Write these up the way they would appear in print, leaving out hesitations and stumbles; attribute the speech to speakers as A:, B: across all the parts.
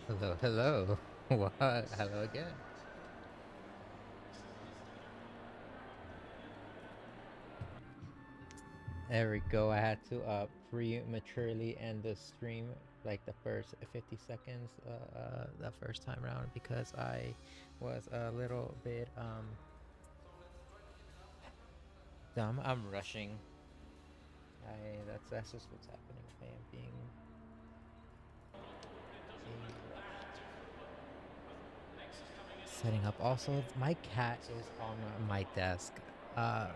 A: Hello, hello. What? Hello again. There we go. I had to prematurely end the stream like the first 50 seconds the first time around because I was a little bit dumb. I'm rushing. That's just what's happening. I am being rushed. Setting up. Also, my cat is on my desk. Uh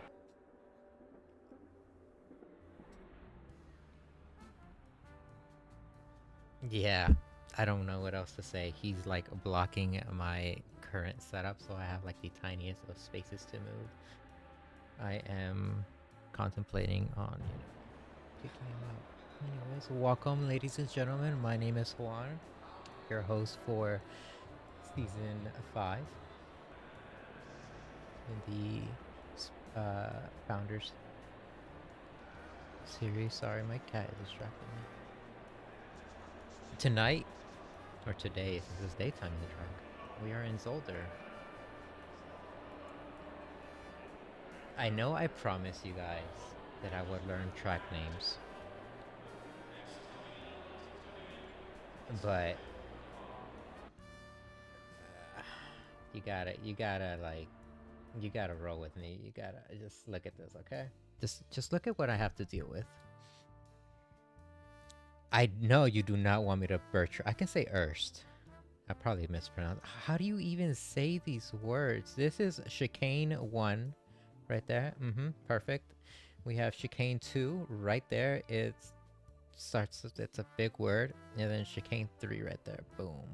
A: Yeah, I don't know what else to say. He's like blocking my current setup, so I have like the tiniest of spaces to move. I am contemplating on, kicking him out. Anyways, welcome, ladies and gentlemen. My name is Juan, your host for season 5 in the Founders series. Sorry, my cat is distracting me. Tonight, or today, since it's daytime in the track, we are in Zolder. I know I promised you guys that I would learn track names, but you gotta roll with me. You gotta just look at this, okay? Just look at what I have to deal with. I know you do not want me to butcher. I can say Erst. I probably mispronounced. How do you even say these words? This is chicane 1 right there. Perfect. We have chicane 2 right there. It's a big word, and then chicane 3 right there. Boom.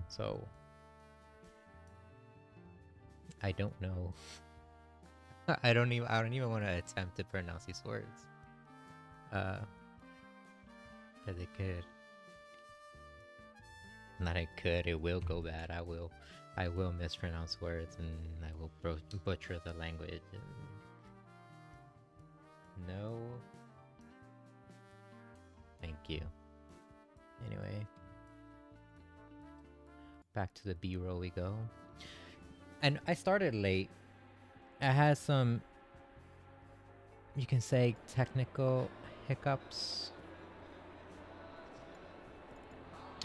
A: So I don't know. I don't even want to attempt to pronounce these words. Uh, cause it could. Not it could. It will go bad. I will mispronounce words, and I will butcher the language. And no, thank you. Anyway, back to the B-roll we go. And I started late. I had some, you can say, technical hiccups.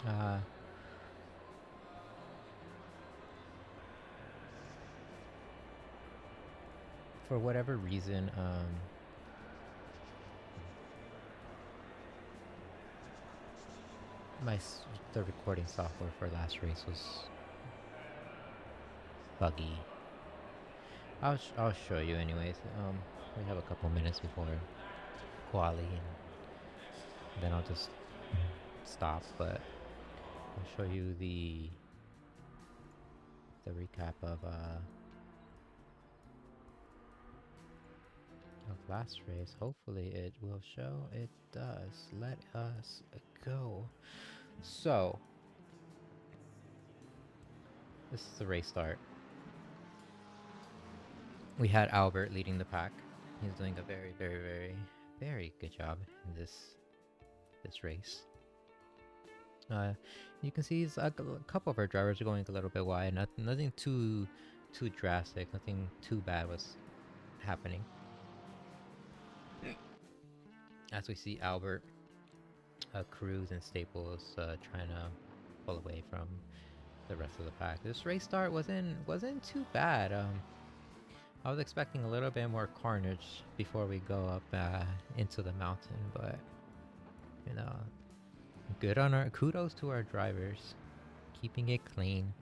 A: Uh, for whatever reason, the recording software for last race was buggy. I'll show you anyways. We have a couple minutes before quali, and then I'll just stop. But I'll show you the recap of last race. Hopefully it will show. It does. Let us go. So this is the race start. We had Albert leading the pack. He's doing a very, very, very, very good job in this race. You can see a couple of our drivers are going a little bit wide. Nothing too drastic. Nothing too bad was happening. As we see Albert, Cruz, and Staples trying to pull away from the rest of the pack. This race start wasn't too bad. I was expecting a little bit more carnage before we go up into the mountain, but you know, kudos to our drivers, keeping it clean.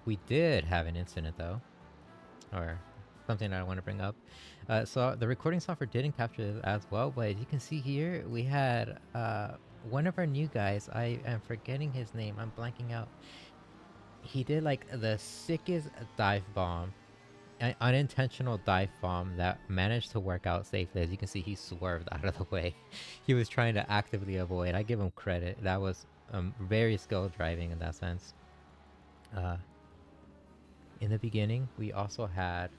A: We did have an incident though, or something that I want to bring up. So the recording software didn't capture it as well, but as you can see here, we had one of our new guys. I am forgetting his name. I'm blanking out. He did like the sickest dive bomb, an unintentional dive bomb that managed to work out safely. As you can see, he swerved out of the way. He was trying to actively avoid. I give him credit. That was very skilled driving in that sense. Uh, in the beginning, we also had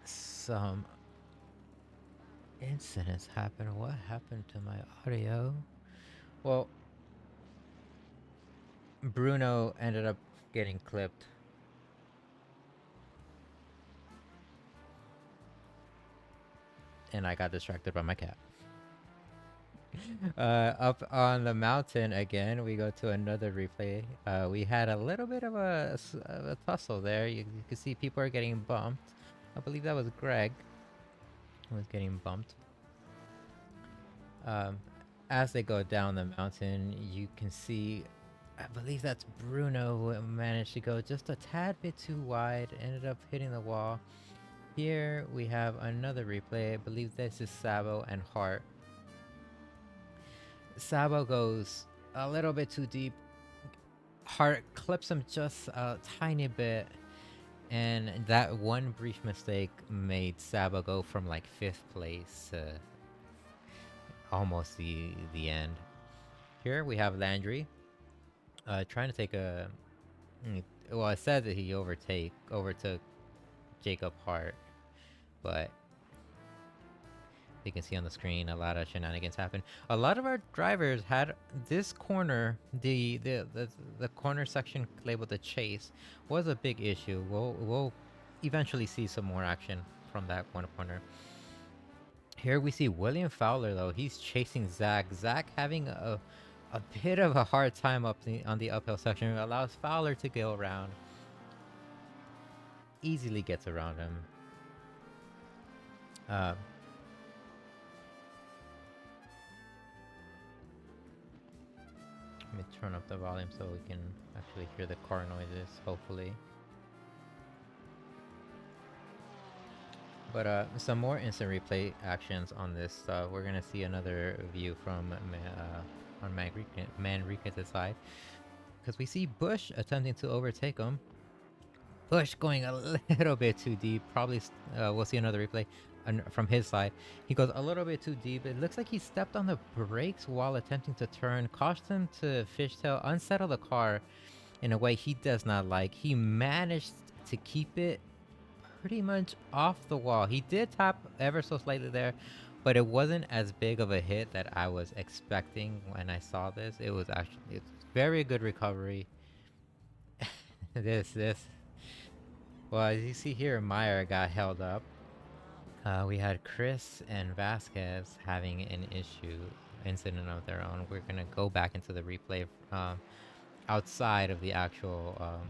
A: some incidents happened. What happened to my audio? Well, Bruno ended up getting clipped. And I got distracted by my cat. Up on the mountain again, we go to another replay. We had a little bit of a tussle there. You can see people are getting bumped. I believe that was Greg who was getting bumped. Um, as they go down the mountain, you can see, I believe that's Bruno who managed to go just a tad bit too wide, ended up hitting the wall. Here we have another replay. I believe this is Sabo and Hart. Sabo goes a little bit too deep. Hart clips him just a tiny bit. And that one brief mistake made Sabo go from like 5th place to almost the end. Here we have Landry trying to take a... Well, it said that he overtook Jacob Hart, but you can see on the screen a lot of shenanigans happen. A lot of our drivers had this corner, the corner section labeled the chase, was a big issue. We'll eventually see some more action from that one corner. Here we see William Fowler though. He's chasing Zach. Zach having a bit of a hard time on the uphill section. Allows Fowler to go around. Easily gets around him. Let me turn up the volume so we can actually hear the car noises, hopefully. But some more instant replay actions on this. We're gonna see another view from on Manriquez's side, because we see Bush attempting to overtake him. Bush going a little bit too deep. Probably we'll see another replay from his side. He goes a little bit too deep. It looks like he stepped on the brakes while attempting to turn, caused him to fishtail, unsettle the car in a way he does not like. He managed to keep it pretty much off the wall. He did tap ever so slightly there, but it wasn't as big of a hit that I was expecting when I saw this. It's very good recovery. this Well, as you see here, Meyer got held up. We had Chris and Vasquez having an incident of their own. We're gonna go back into the replay outside of the actual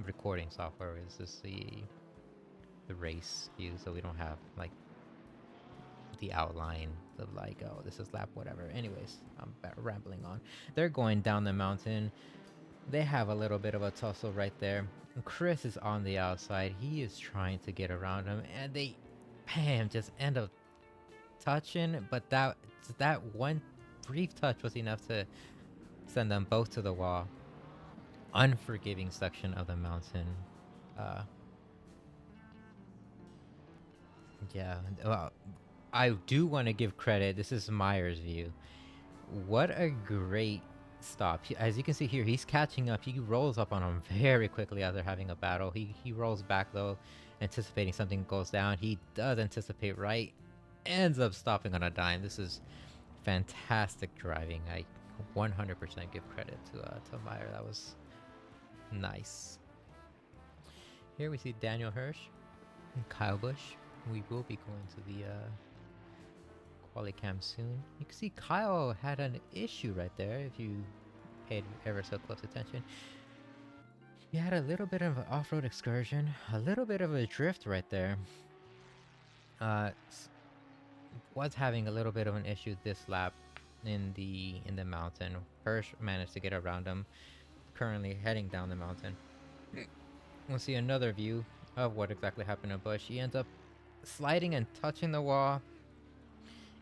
A: recording software. Is this the race view, so we don't have like the outline of like, oh, this is lap whatever. Anyways, I'm rambling on. They're going down the mountain. They have a little bit of a tussle right there. Chris is on the outside. He is trying to get around him, and they, bam, just end up touching. But that one brief touch was enough to send them both to the wall. Unforgiving section of the mountain. Yeah. Well, I do want to give credit. This is Meyer's view. What a great stop. As you can see here, he's catching up. He rolls up on him very quickly as they're having a battle. He rolls back though, anticipating something goes down. He does anticipate right, ends up stopping on a dime. This is fantastic driving. I 100% give credit to Meyer. That was nice. Here we see Daniel Hirsch and Kyle Busch. We will be going to the Qualicam soon. You can see Kyle had an issue right there if you paid ever so close attention. He had a little bit of an off-road excursion, a little bit of a drift right there. Was having a little bit of an issue this lap in the mountain. Hirsch managed to get around him, currently heading down the mountain. We'll see another view of what exactly happened to Busch. He ends up sliding and touching the wall,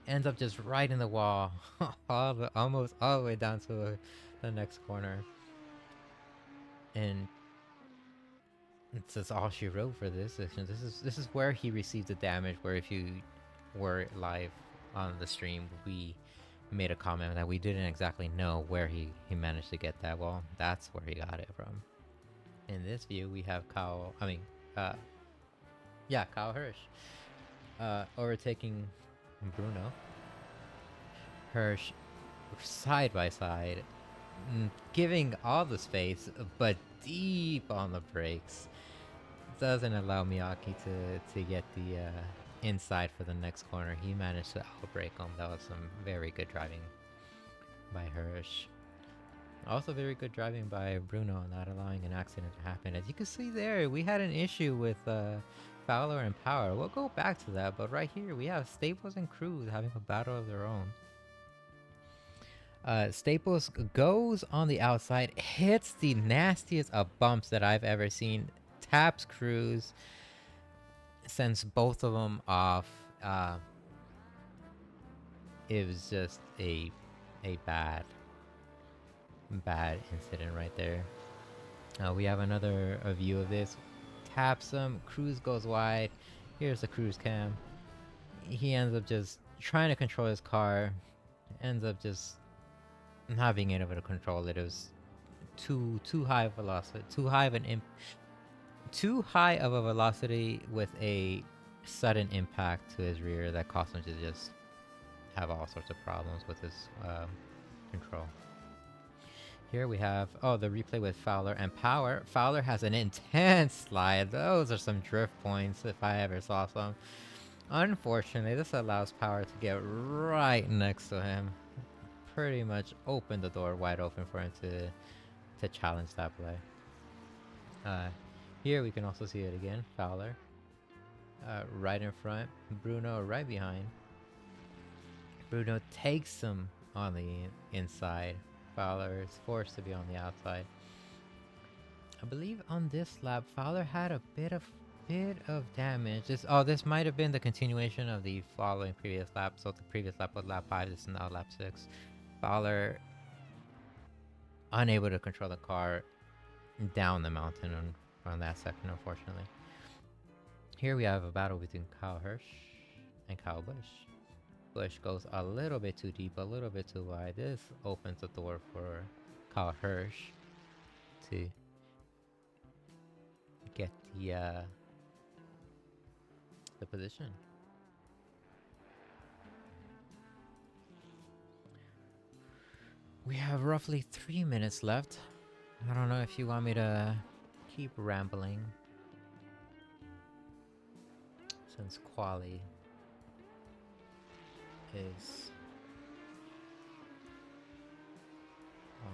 A: ends up just right in the wall, almost all the way down to the next corner. And it's just all she wrote for this section. This is where he received the damage, where if you were live on the stream, we made a comment that we didn't exactly know where he managed to get that. Well, that's where he got it from. In this view, we have Kyle Hirsch. Overtaking Bruno. Hirsch side by side, giving all the space, but deep on the brakes. Doesn't allow Miyake to get the inside for the next corner. He managed to outbrake him. That was some very good driving by Hirsch. Also very good driving by Bruno, not allowing an accident to happen. As you can see there, we had an issue with Fowler and Power. We'll go back to that, but right here we have Staples and Cruz having a battle of their own. Staples goes on the outside, hits the nastiest of bumps that I've ever seen, taps Cruz, sends both of them off. It was just a bad incident right there. We have another view of this. Taps him, Cruz goes wide. Here's the Cruz cam. He ends up just trying to control his car, ends up just not being able to control it. It was too high of velocity, too high of a velocity with a sudden impact to his rear that caused him to just have all sorts of problems with his control. Here we have the replay with Fowler and Power. Fowler has an intense slide. Those are some drift points if I ever saw some. Unfortunately, this allows Power to get right next to him. Pretty much opened the door wide open for him to challenge that play. Here we can also see it again. Fowler right in front, Bruno right behind. Bruno takes him on the inside. Fowler is forced to be on the outside. I believe on this lap, Fowler had a bit of damage. This might have been the continuation of the following previous lap. So the previous lap was lap 5. This is now lap 6. Fowler unable to control the car down the mountain on that section, unfortunately. Here we have a battle between Kyle Hirsch and Kyle Busch. Busch goes a little bit too deep, a little bit too wide. This opens the door for Kyle Hirsch to get the position. We have roughly 3 minutes left. I don't know if you want me to keep rambling, since quali is on.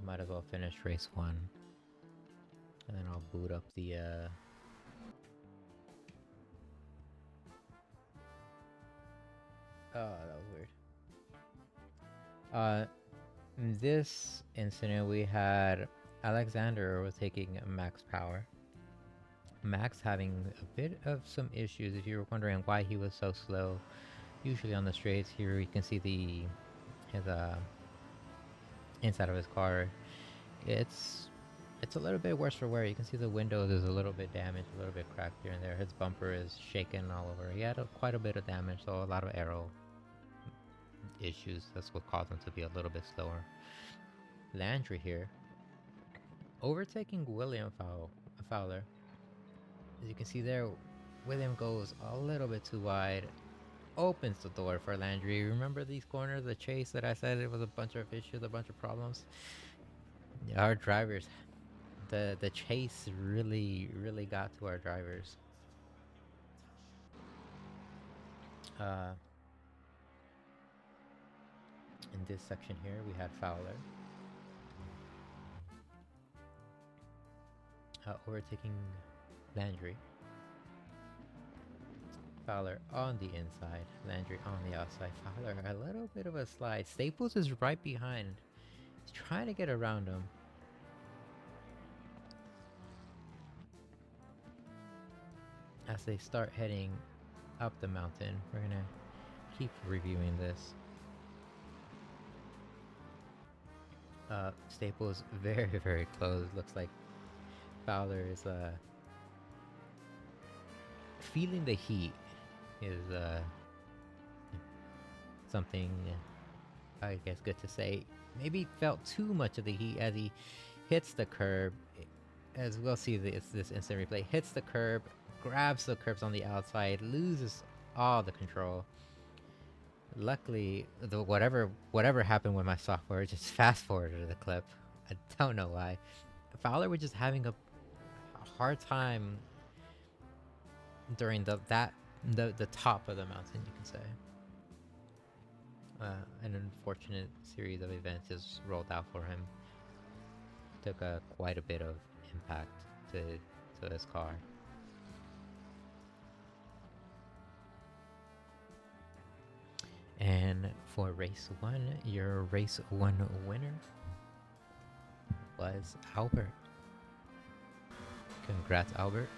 A: Might as well finish race 1, and then I'll boot up the oh, that was weird. In this incident, we had Alexander overtaking Max Power. Max having a bit of some issues. If you were wondering why he was so slow, usually on the straights, here you can see his inside of his car. It's a little bit worse for wear. You can see the windows is a little bit damaged, a little bit cracked here and there. His bumper is shaken all over. He had quite a bit of damage, so a lot of aero issues. That's what caused him to be a little bit slower. Landry here overtaking William Fowler. As you can see there, William goes a little bit too wide, opens the door for Landry. Remember these corners, the chase that I said it was a bunch of issues, a bunch of problems? Our drivers, the chase really got to our drivers. In this section here, we had Fowler overtaking Landry. Fowler on the inside, Landry on the outside. Fowler a little bit of a slide. Staples is right behind. He's trying to get around him. As they start heading up the mountain, we're gonna keep reviewing this. Staples very close. Looks like Fowler is feeling the heat. Is something I guess good to say. Maybe felt too much of the heat as he hits the curb. as we'll see this instant replay, hits the curb, grabs the curbs on the outside, loses all the control. Luckily, the whatever happened with my software just fast forwarded the clip. I don't know why. Fowler was just having a hard time during the top of the mountain, you can say. An unfortunate series of events just rolled out for him. Took quite a bit of impact to his car. And for race 1, your race 1 winner was Albert. Congrats, Albert.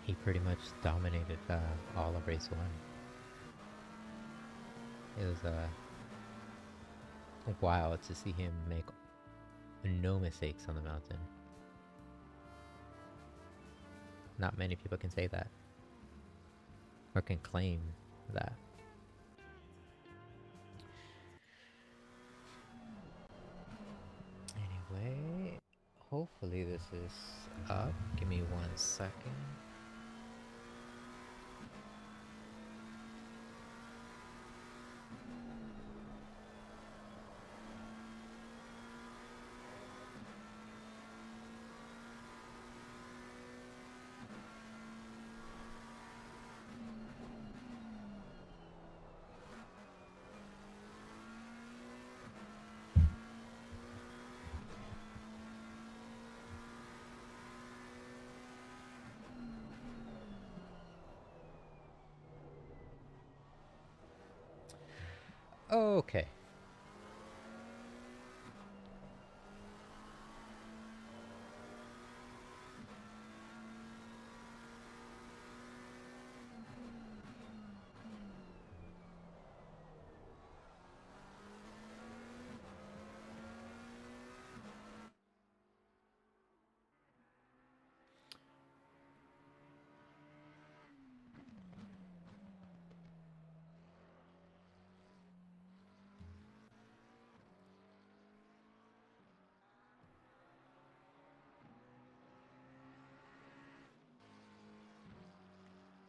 A: He pretty much dominated all of race 1. It was wild to see him make no mistakes on the mountain. Not many people can say that, or can claim that. Anyway, hopefully this is up. Give me 1 second. Okay.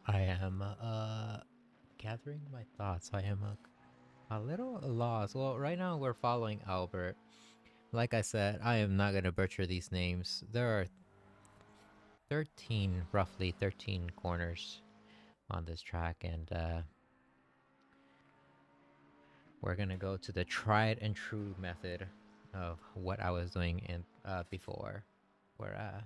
A: I am gathering my thoughts. I am a little lost. Well, right now we're following Albert. Like I said, I am not gonna butcher these names. There are 13, roughly 13 corners on this track, and we're gonna go to the tried and true method of what I was doing in before, where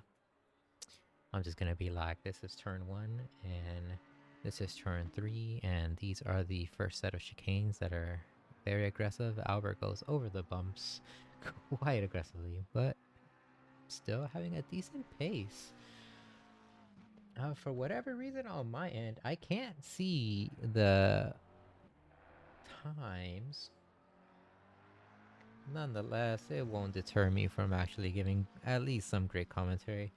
A: I'm just gonna be like, this is turn 1, and this is turn 3, and these are the first set of chicanes that are very aggressive. Albert goes over the bumps quite aggressively, but still having a decent pace. For whatever reason on my end, I can't see the times. Nonetheless, it won't deter me from actually giving at least some great commentary.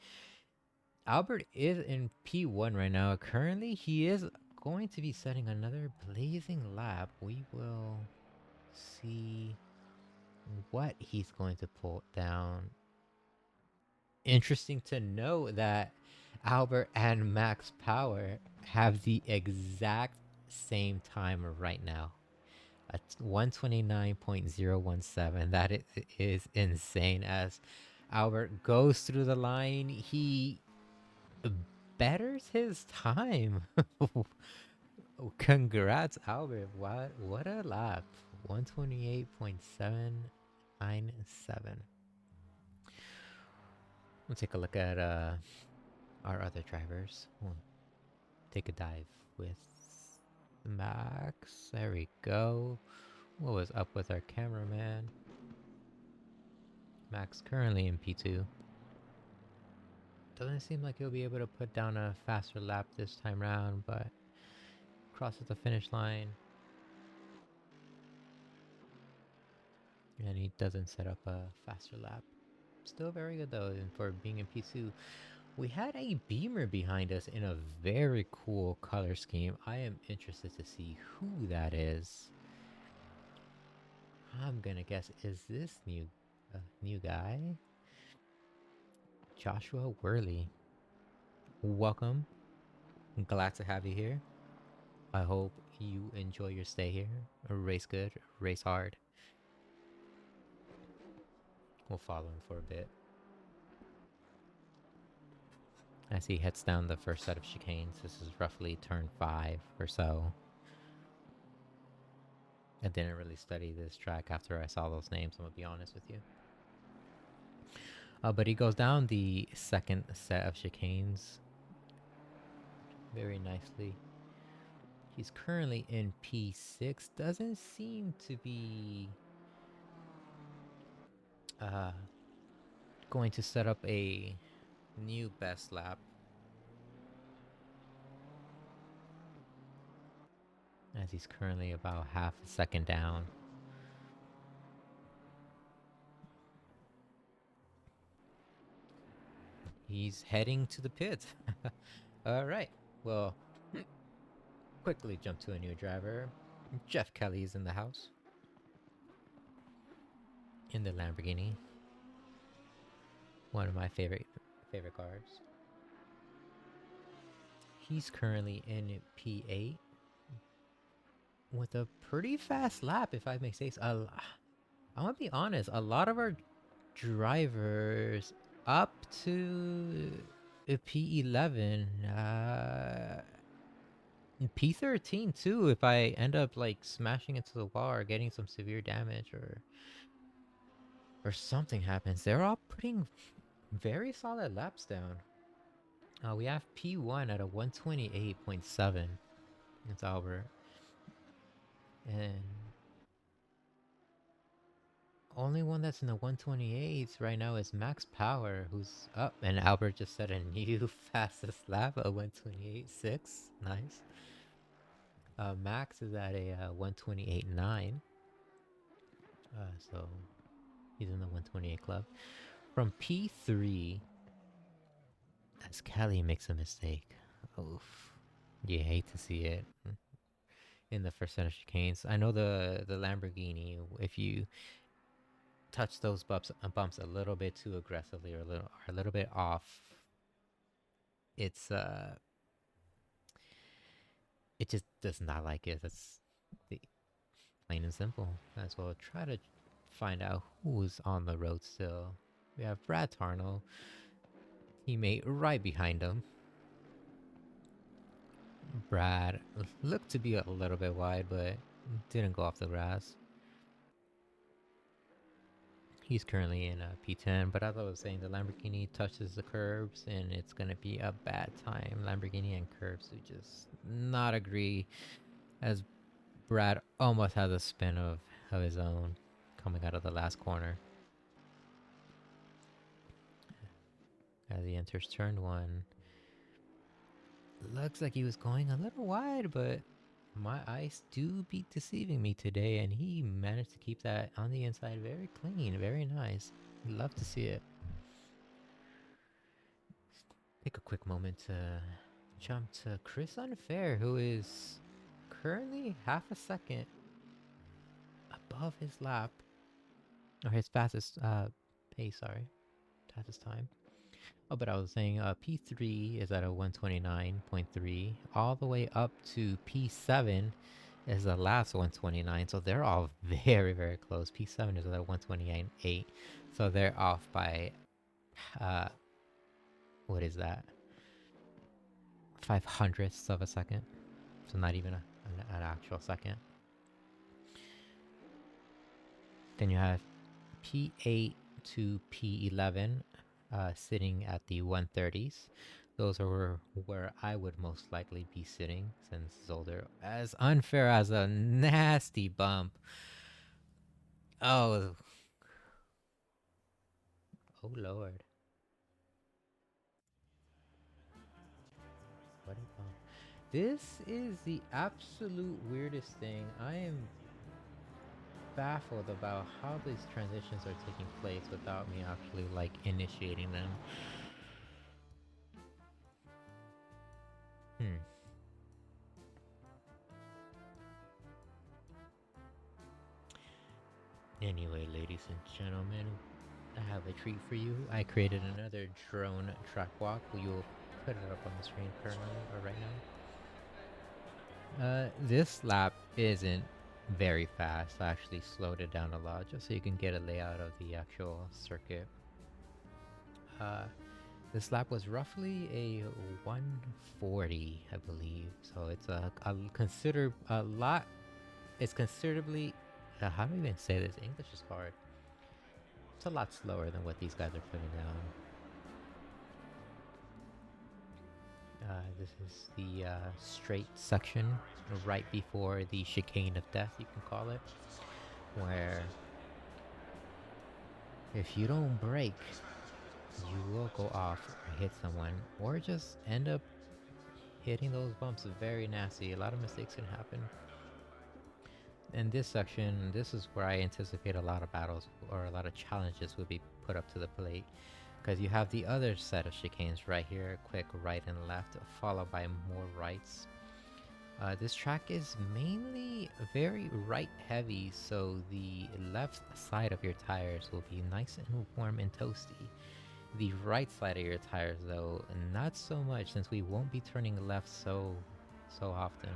A: Albert is in P1 right now. Currently, he is going to be setting another blazing lap. We will see what he's going to pull down. Interesting to know that Albert and Max Power have the exact same time right now. At 129.017. That is insane. As Albert goes through the line, he betters his time. Congrats, Albert. What a lap. 128.797. We'll take a look at our other drivers. We'll take a dive with Max. There we go. What was up with our cameraman? Max currently in P2. Doesn't seem like he'll be able to put down a faster lap this time round, but crosses the finish line. And he doesn't set up a faster lap. Still very good though for being in P2. We had a Beamer behind us in a very cool color scheme. I am interested to see who that is. I'm gonna guess, is this new guy? Joshua Worley. Welcome. I'm glad to have you here. I hope you enjoy your stay here. Race good, race hard. We'll follow him for a bit as he heads down the first set of chicanes. This is roughly turn 5 or so. I didn't really study this track after I saw those names, I'm gonna be honest with you. But he goes down the second set of chicanes very nicely. He's currently in P6. Doesn't seem to be going to set up a new best lap, as he's currently about half a second down. He's heading to the pit. All right. Well, quickly jump to a new driver. Jeff Kelly's in the house. In the Lamborghini. One of my favorite cars. He's currently in P8 with a pretty fast lap, if I may say so. I'm gonna be honest, a lot of our drivers up to P11, P13 too, if I end up like smashing into the wall or getting some severe damage or something happens, they're all putting very solid laps down. We have P1 at a 128.7. It's Albert. And only one that's in the 128s right now is Max Power, who's up. And Albert just set a new fastest lap at 128.6. Nice. Max is at a 128.9. So he's in the 128 club. From P3, as Kelly makes a mistake. Oof. You hate to see it in the first set of chicanes. I know the Lamborghini, if you touch those bumps a little bit too aggressively or a little bit off, it's it just does not like it. That's plain and simple. As well try to find out who's on the road still. We have Brad Tarnell, teammate right behind him. Brad looked to be a little bit wide, but didn't go off the grass. He's currently in P10, but as I was saying, the Lamborghini touches the curbs and it's going to be a bad time. Lamborghini and curbs do just not agree, as Brad almost has a spin of his own coming out of the last corner. As he enters turn 1. Looks like he was going a little wide, but my eyes do be deceiving me today, and he managed to keep that on the inside very clean, very nice. Love to see it. Take a quick moment to jump to Chris Unfair, who is currently half a second above his lap, or his fastest pace, sorry, fastest time. Oh, but I was saying P3 is at a 129.3, all the way up to P7 is the last 129, so they're all very, very close. P7 is at a 129.8, so they're off by, what is that? 500ths of a second, so not even an actual second. Then you have P8 to P11 sitting at the 130s. Those are where I would most likely be sitting, since Zolder, as unfair as a nasty bump. Oh Lord. What a bump. This is the absolute weirdest thing. I am baffled about how these transitions are taking place without me actually like initiating them. Anyway, ladies and gentlemen, I have a treat for you. I created another drone track walk. You'll put it up on the screen currently or right now. This lap isn't very fast. I actually slowed it down a lot just so you can get a layout of the actual circuit. This lap was roughly a 140, I believe. So it's a lot. It's considerably. How do I even say this? English is hard. It's a lot slower than what these guys are putting down. This is the straight section right before the chicane of death, you can call it, where if you don't brake, you will go off or hit someone, or just end up hitting those bumps very nasty. A lot of mistakes can happen. In this section, this is where I anticipate a lot of battles or a lot of challenges will be put up to the plate. Because you have the other set of chicanes right here, quick right and left, followed by more rights. This track is mainly very right heavy, so the left side of your tires will be nice and warm and toasty. The right side of your tires though, not so much, since we won't be turning left so often.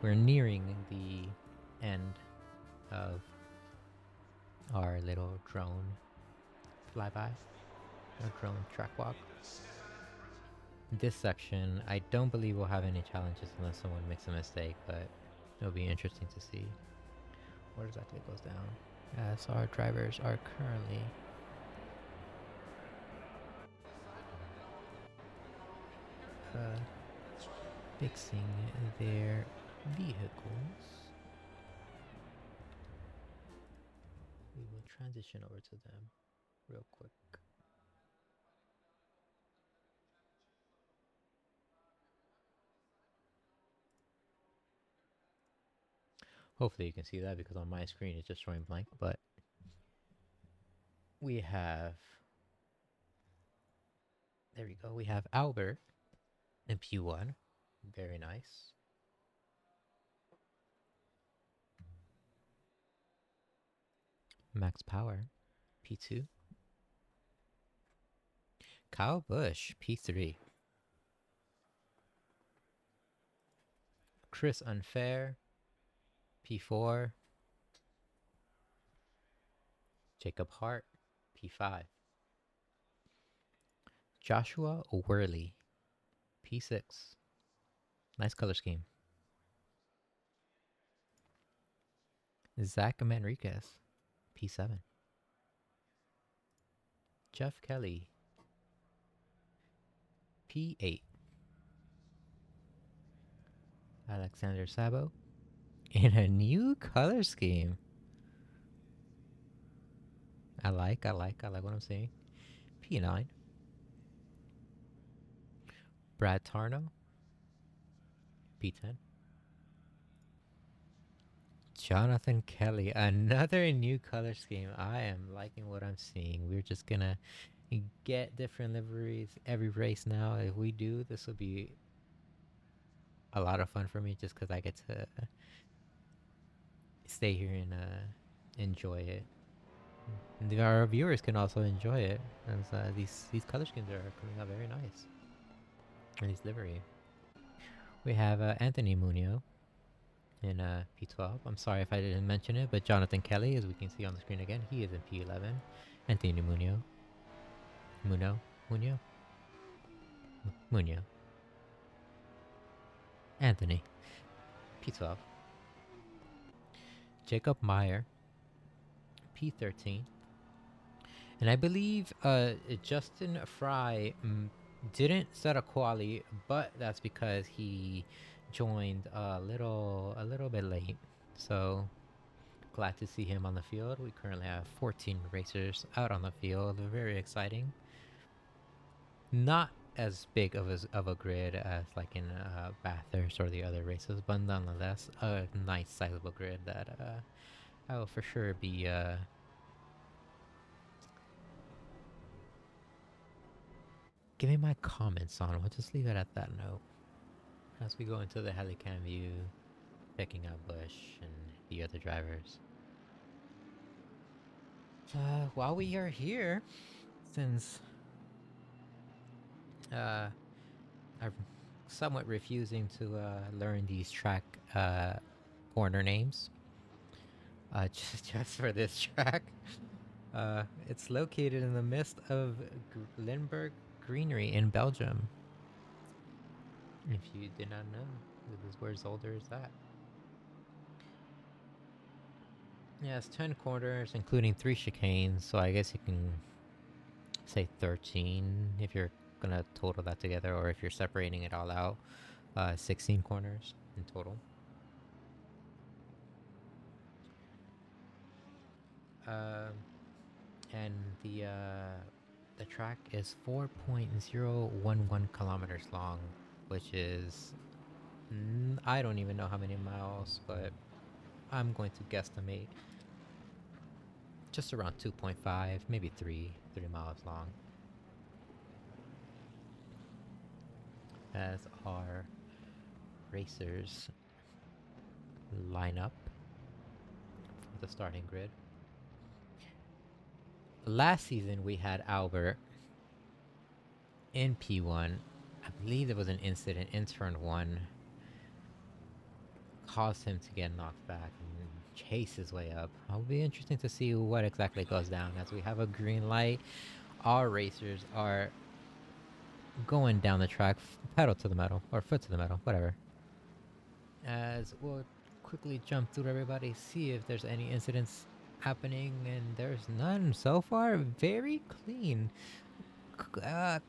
A: We're nearing the end of our little drone flyby, our drone track walk. This section, I don't believe we'll have any challenges unless someone makes a mistake, but it'll be interesting to see. Where exactly it goes down? So our drivers are currently fixing their vehicles. We will transition over to them real quick. Hopefully you can see that, because on my screen it's just showing blank, but we have, there we go, we have Albert in P1, very nice. Max Power, P2. Kyle Busch, P3. Chris Unfair, P4. Jacob Hart, P5. Joshua Worley, P6. Nice color scheme. Zach Manriquez, P7. Jeff Kelly, P8. Alexander Sabo, in a new color scheme. I like what I'm seeing. P9. Brad Tarno, P10. Jonathan Kelly, another new color scheme. I am liking what I'm seeing. We're just gonna get different liveries every race now. If we do, this will be a lot of fun for me, just because I get to stay here and enjoy it. And our viewers can also enjoy it, as these color schemes are coming out very nice. And these livery. We have Anthony Munio in P12. I'm sorry if I didn't mention it, but Jonathan Kelly, as we can see on the screen again, he is in P11. Anthony Munio. Munio. Anthony, P12. Jacob Meyer, P13. And I believe Justin Fry didn't set a quali, but that's because he joined a little bit late. So glad to see him on the field. We currently have 14 racers out on the field. Very exciting. Not as big of a grid as like in Bathurst or the other races, but nonetheless a nice sizable grid that I will for sure be giving my comments on. We'll just leave it at that note as we go into the helicam view, picking out Bush and the other drivers. While we are here, since uh, I'm somewhat refusing to learn these track uh, corner names, just for this track, it's located in the midst of Limburg Greenery in Belgium. If you did not know, this is where Zolder is at. Yeah, it's 10 corners, including 3 chicanes, so I guess you can say 13 if you're gonna total that together, or if you're separating it all out, 16 corners in total. Um, and the track is 4.011 kilometers long, which is I don't even know how many miles, but I'm going to guesstimate just around 2.5, maybe 3 miles long. As our racers line up for the starting grid. Last season we had Albert in P1. I believe there was an incident in turn 1, caused him to get knocked back and chase his way up. It'll be interesting to see what exactly goes down as we have a green light. Our racers are going down the track, pedal to the metal, or foot to the metal, whatever. As we'll quickly jump through everybody, see if there's any incidents happening, and there's none so far. Very clean.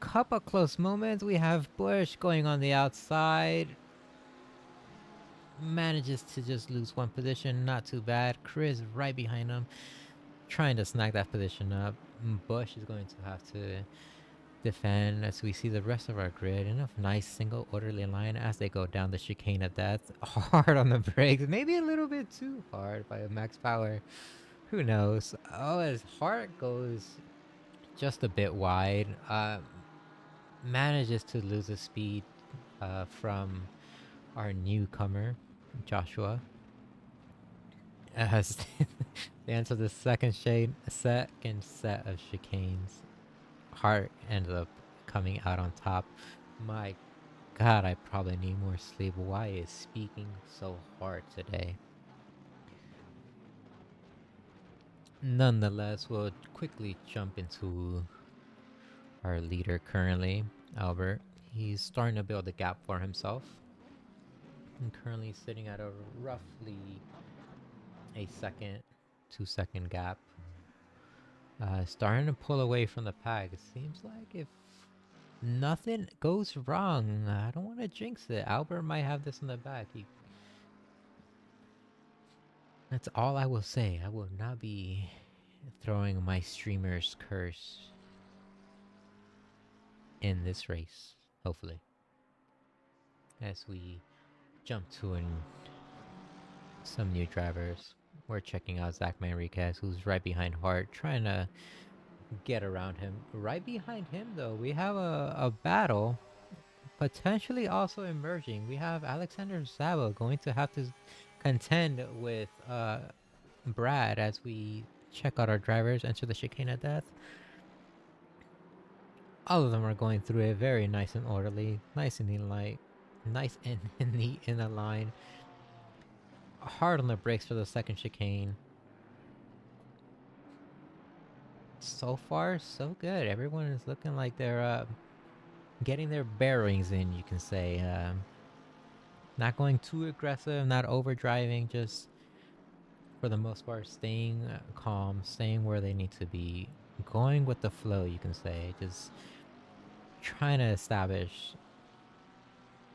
A: Couple close moments. We have Bush going on the outside. Manages to just lose one position. Not too bad. Chris right behind him, trying to snag that position up. Bush is going to have to defend as we see the rest of our grid in a nice single orderly line as they go down the chicane of death. Hard on the brakes. Maybe a little bit too hard by max power. Who knows? Oh, his heart goes just a bit wide. Manages to lose the speed from our newcomer, Joshua. As they enter the second set of chicanes, Hart ended up coming out on top. My God, I probably need more sleep. Why is speaking so hard today? Nonetheless, we'll quickly jump into our leader currently, Albert. He's starting to build a gap for himself. And currently sitting at a roughly a second, 2 second gap. Starting to pull away from the pack. It seems like if nothing goes wrong, I don't want to jinx it. Albert might have this in the back. That's all I will say. I will not be throwing my streamer's curse in this race, hopefully. As we jump to some new drivers, we're checking out Zach Manriquez, who's right behind Hart, trying to get around him. Right behind him, though, we have a battle potentially also emerging. We have Alexander Zabo going to have to contend with Brad as we check out our drivers enter the chicane of death. All of them are going through it very nice and orderly, nice and light, nice and neat in a line. Hard on the brakes for the second chicane. So far, so good. Everyone is looking like they're getting their bearings in, you can say. Not going too aggressive, not overdriving, just for the most part staying calm, staying where they need to be, going with the flow, you can say. Just trying to establish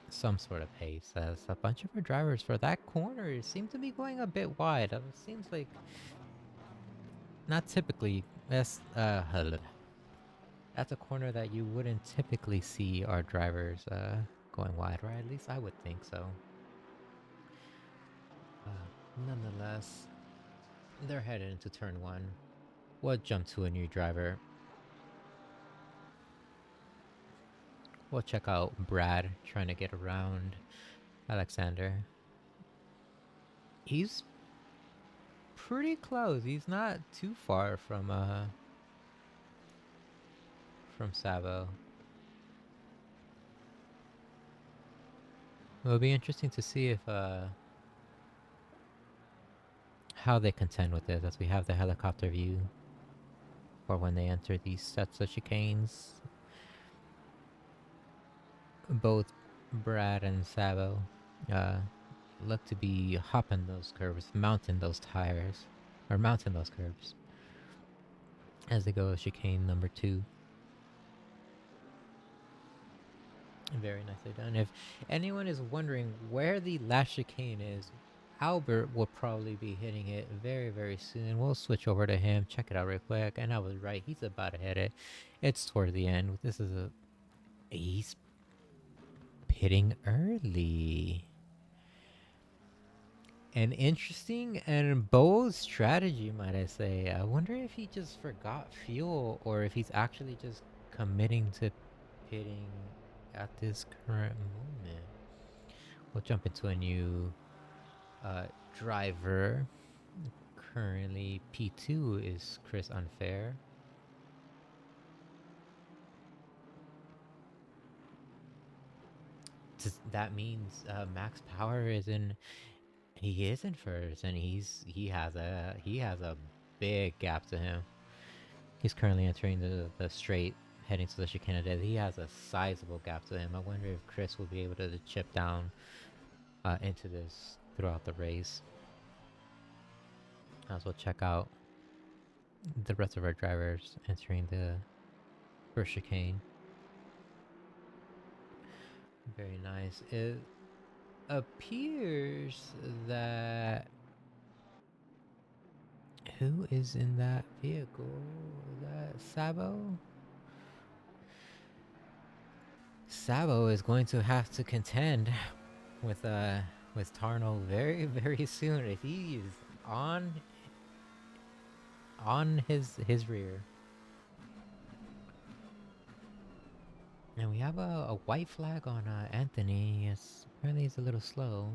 A: some sort of pace, as a bunch of our drivers for that corner seem to be going a bit wide. It seems like not typically. That's a corner that you wouldn't typically see our drivers going wide, or at least I would think so. Nonetheless, they're headed into turn 1. We'll jump to a new driver. We'll check out Brad trying to get around Alexander. He's pretty close. He's not too far from Sabo. It'll be interesting to see if how they contend with this, as we have the helicopter view for when they enter these sets of chicanes. Both Brad and Sabo uh, look to be hopping those curves, mounting those tires, or mounting those curves as they go chicane number 2. Very nicely done. If anyone is wondering where the last chicane is, Albert will probably be hitting it very, very soon. We'll switch over to him, check it out real quick. And I was right, he's about to hit it. It's toward the end. This is he's pitting early. An interesting and bold strategy, might I say. I wonder if he just forgot fuel or if he's actually just committing to pitting at this current moment. We'll jump into a new driver. Currently, P2 is Chris Unfair. That means Max Power is in. He is in first, and he has a big gap to him. He's currently entering the straight, heading to the chicane. He has a sizable gap to him. I wonder if Chris will be able to chip down into this throughout the race. As we'll check out the rest of our drivers entering the first chicane. Very nice. It appears that... Who is in that vehicle? Is that Sabo? Sabo is going to have to contend with Tarnal very, very soon if he is on his rear. And we have a white flag on Anthony. Yes, apparently he's a little slow.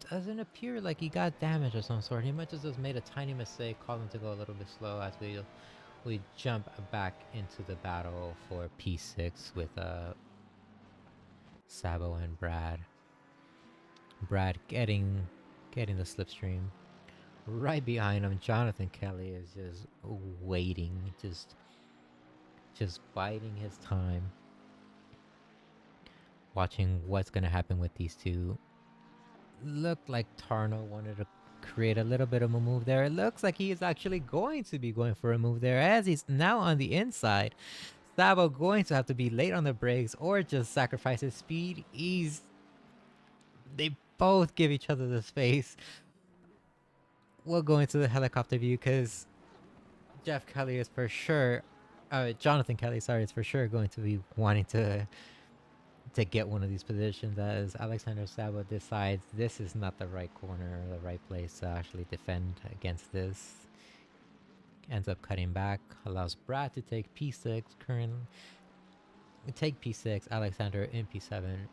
A: Doesn't appear like he got damage of some sort. He might have just made a tiny mistake, caused him to go a little bit slow as we jump back into the battle for P6 with Sabo and Brad. Brad getting the slipstream. Right behind him, Jonathan Kelly is just waiting, just biding his time, watching what's gonna happen with these two. Looked like Tarno wanted to create a little bit of a move there. It looks like he is actually going to be going for a move there, as he's now on the inside. Sabo going to have to be late on the brakes or just sacrifice his speed. They both give each other the space. We'll go into the helicopter view because Jeff Kelly is for sure, Jonathan Kelly, sorry, is for sure going to be wanting to get one of these positions as Alexander Sabo decides this is not the right corner or the right place to actually defend against this. Ends up cutting back, allows Brad to take P6, currently take P6, Alexander in P7,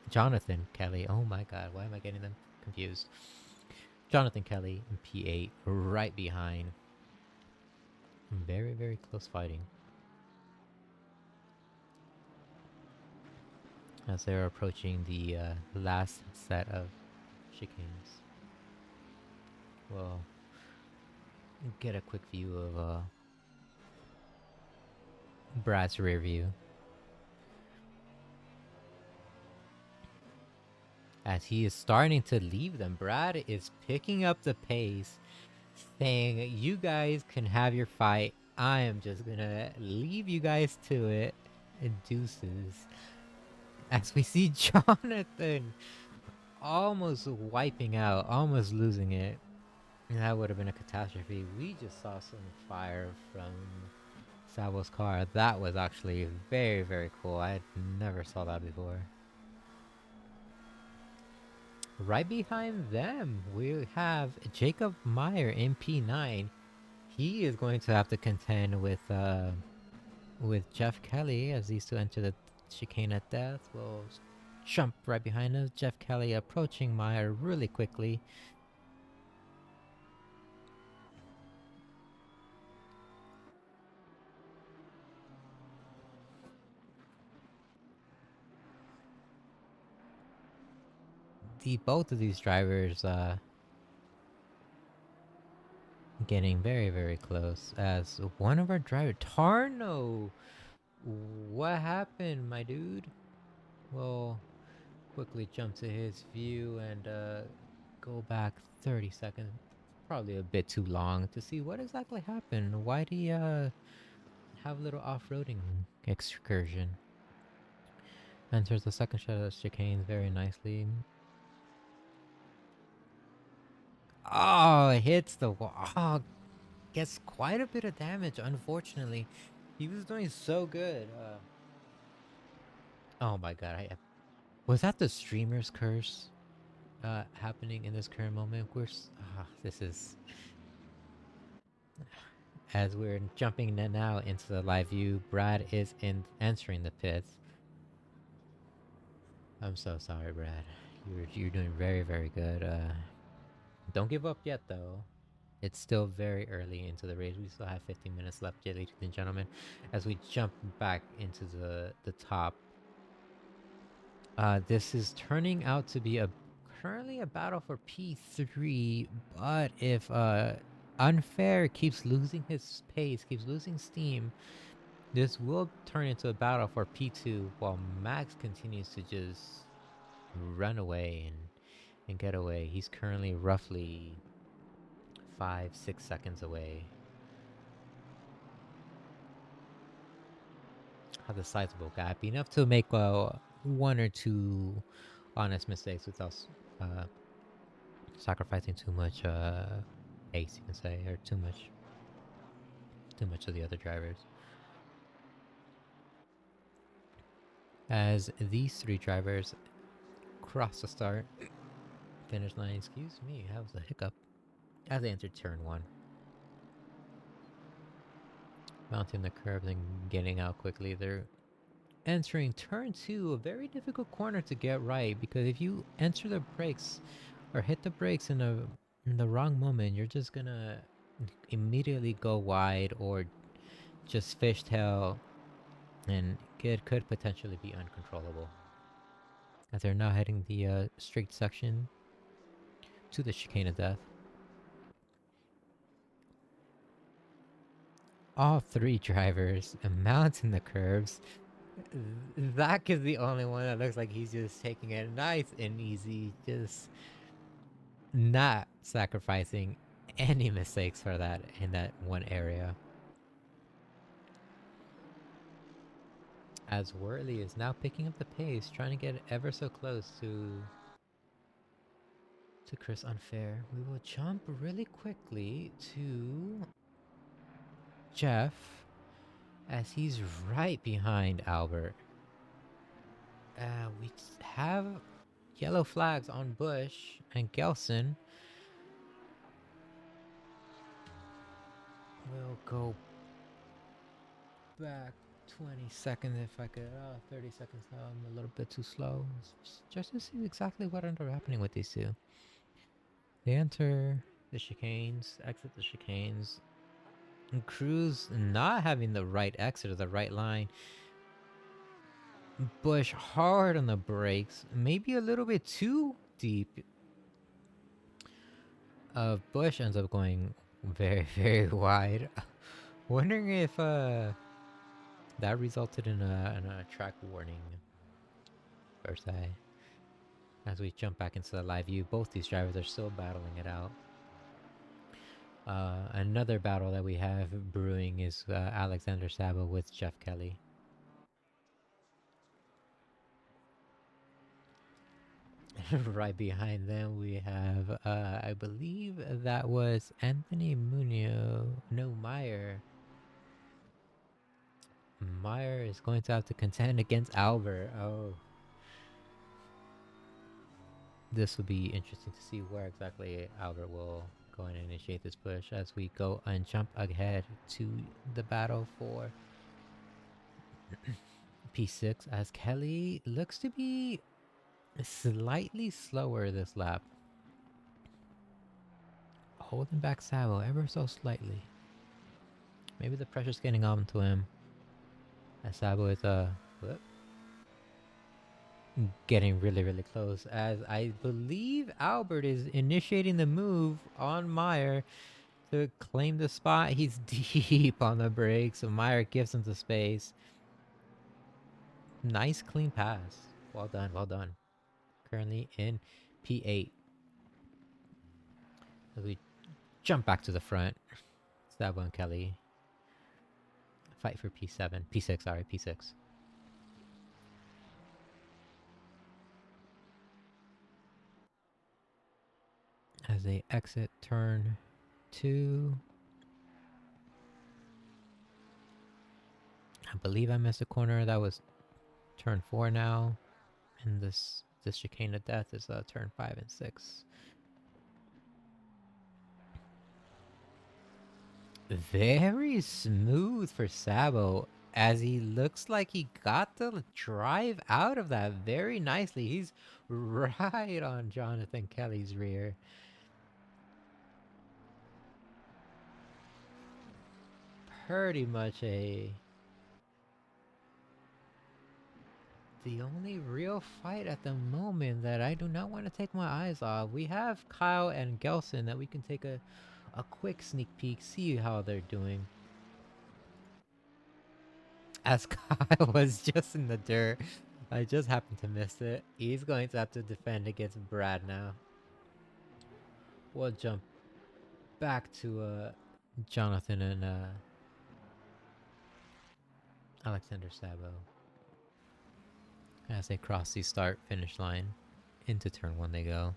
A: Jonathan Kelly, oh my god, why am I getting them confused? Jonathan Kelly in P8, right behind. Very, very close fighting. As they're approaching the last set of chicanes. We'll get a quick view of Brad's rear view. As he is starting to leave them, Brad is picking up the pace, saying, you guys can have your fight. I am just gonna leave you guys to it. And deuces. As we see Jonathan almost wiping out, almost losing it. And that would have been a catastrophe. We just saw some fire from Sabo's car. That was actually very, very cool. I never saw that before. Right behind them, we have Jacob Meyer in P9. He is going to have to contend with Jeff Kelly as these two enter the chicane at death. We'll jump right behind us. Jeff Kelly approaching Meyer really quickly. Both of these drivers getting very, very close. As one of our drivers, Tarno, what happened, my dude? We'll quickly jump to his view and go back 30 seconds. Probably a bit too long to see what exactly happened. Why did he have a little off-roading excursion? Enters the second shot of chicanes very nicely. Oh, hits the wall. Oh, gets quite a bit of damage, unfortunately. He was doing so good. Oh my god, was that the streamer's curse happening in this current moment? This is... As we're jumping now into the live view, Brad is entering the pits. I'm so sorry, Brad. You're doing very, very good. Don't give up yet, though. It's still very early into the race. We still have 15 minutes left, ladies and gentlemen. As we jump back into the top, this is turning out to be currently a battle for P3. But if Unfair keeps losing his pace, keeps losing steam, this will turn into a battle for P2, while Max continues to just run away and get away. He's currently roughly 5-6 seconds away. Has a sizable gap, enough to make one or two honest mistakes without sacrificing too much pace, you can say, or too much of the other drivers. As these three drivers cross the start finish line, excuse me, that was a hiccup, as they entered turn 1. Mounting the curb and getting out quickly. They're entering turn 2, a very difficult corner to get right, because if you enter the brakes or hit the brakes in the wrong moment, you're just gonna immediately go wide or just fishtail, and it could potentially be uncontrollable. As they're now heading the straight section to the chicane of death. All three drivers mounting the curves. Zach is the only one that looks like he's just taking it nice and easy, just not sacrificing any mistakes for that in that one area. As Worley is now picking up the pace, trying to get ever so close to Chris Unfair. We will jump really quickly to Jeff, as he's right behind Albert. We have yellow flags on Bush and Gelson. We'll go back 20 seconds if I could. 30 seconds now. I'm a little bit too slow. Just to see exactly what ended up happening with these two. They enter the chicanes, exit the chicanes. And Cruz not having the right exit or the right line. Bush hard on the brakes. Maybe a little bit too deep. Bush ends up going very, very wide. Wondering if that resulted in a track warning per se. As we jump back into the live view, both these drivers are still battling it out. Another battle that we have brewing is Alexander Sabo with Jeff Kelly. Right behind them we have, I believe that was Anthony Munoz. No, Meyer. Meyer is going to have to contend against Albert. Oh. This will be interesting to see where exactly Albert will go and initiate this push as we go and jump ahead to the battle for P6, as Kelly looks to be Slightly slower this lap. Holding back Sabo ever so slightly. Maybe the pressure's getting on to him. As Sabo is whoop, getting really, really close. As I believe Albert is initiating the move on Meyer to claim the spot. He's deep on the brakes, so Meyer gives him the space. Nice clean pass. Well done, well done. Currently in P8. As we jump back to the front. Sabo and Kelly fight for P7. P6, sorry, P6. As they exit turn 2. I believe I missed a corner. That was turn 4 now. And this chicane of death is turn 5 and 6. Very smooth for Sabo, as he looks like he got the drive out of that very nicely. He's right on Jonathan Kelly's rear. Pretty much the only real fight at the moment that I do not want to take my eyes off. We have Kyle and Gelson that we can take a quick sneak peek, see how they're doing. As Kyle was just in the dirt. I just happened to miss it. He's going to have to defend against Brad now. We'll jump back to Jonathan and Alexander Sabo as they cross the start finish line. Into turn 1 they go.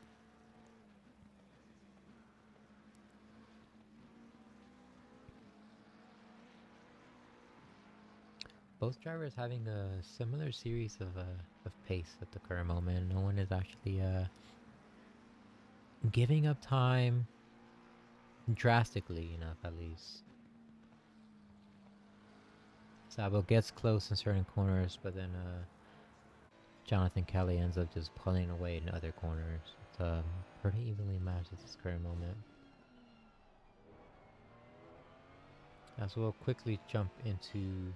A: Both drivers having a similar series of pace at the current moment. No one is actually giving up time drastically enough, at least. Sabo gets close in certain corners, but then Jonathan Kelly ends up just pulling away in other corners. It's pretty evenly matched at this current moment. As we'll quickly jump into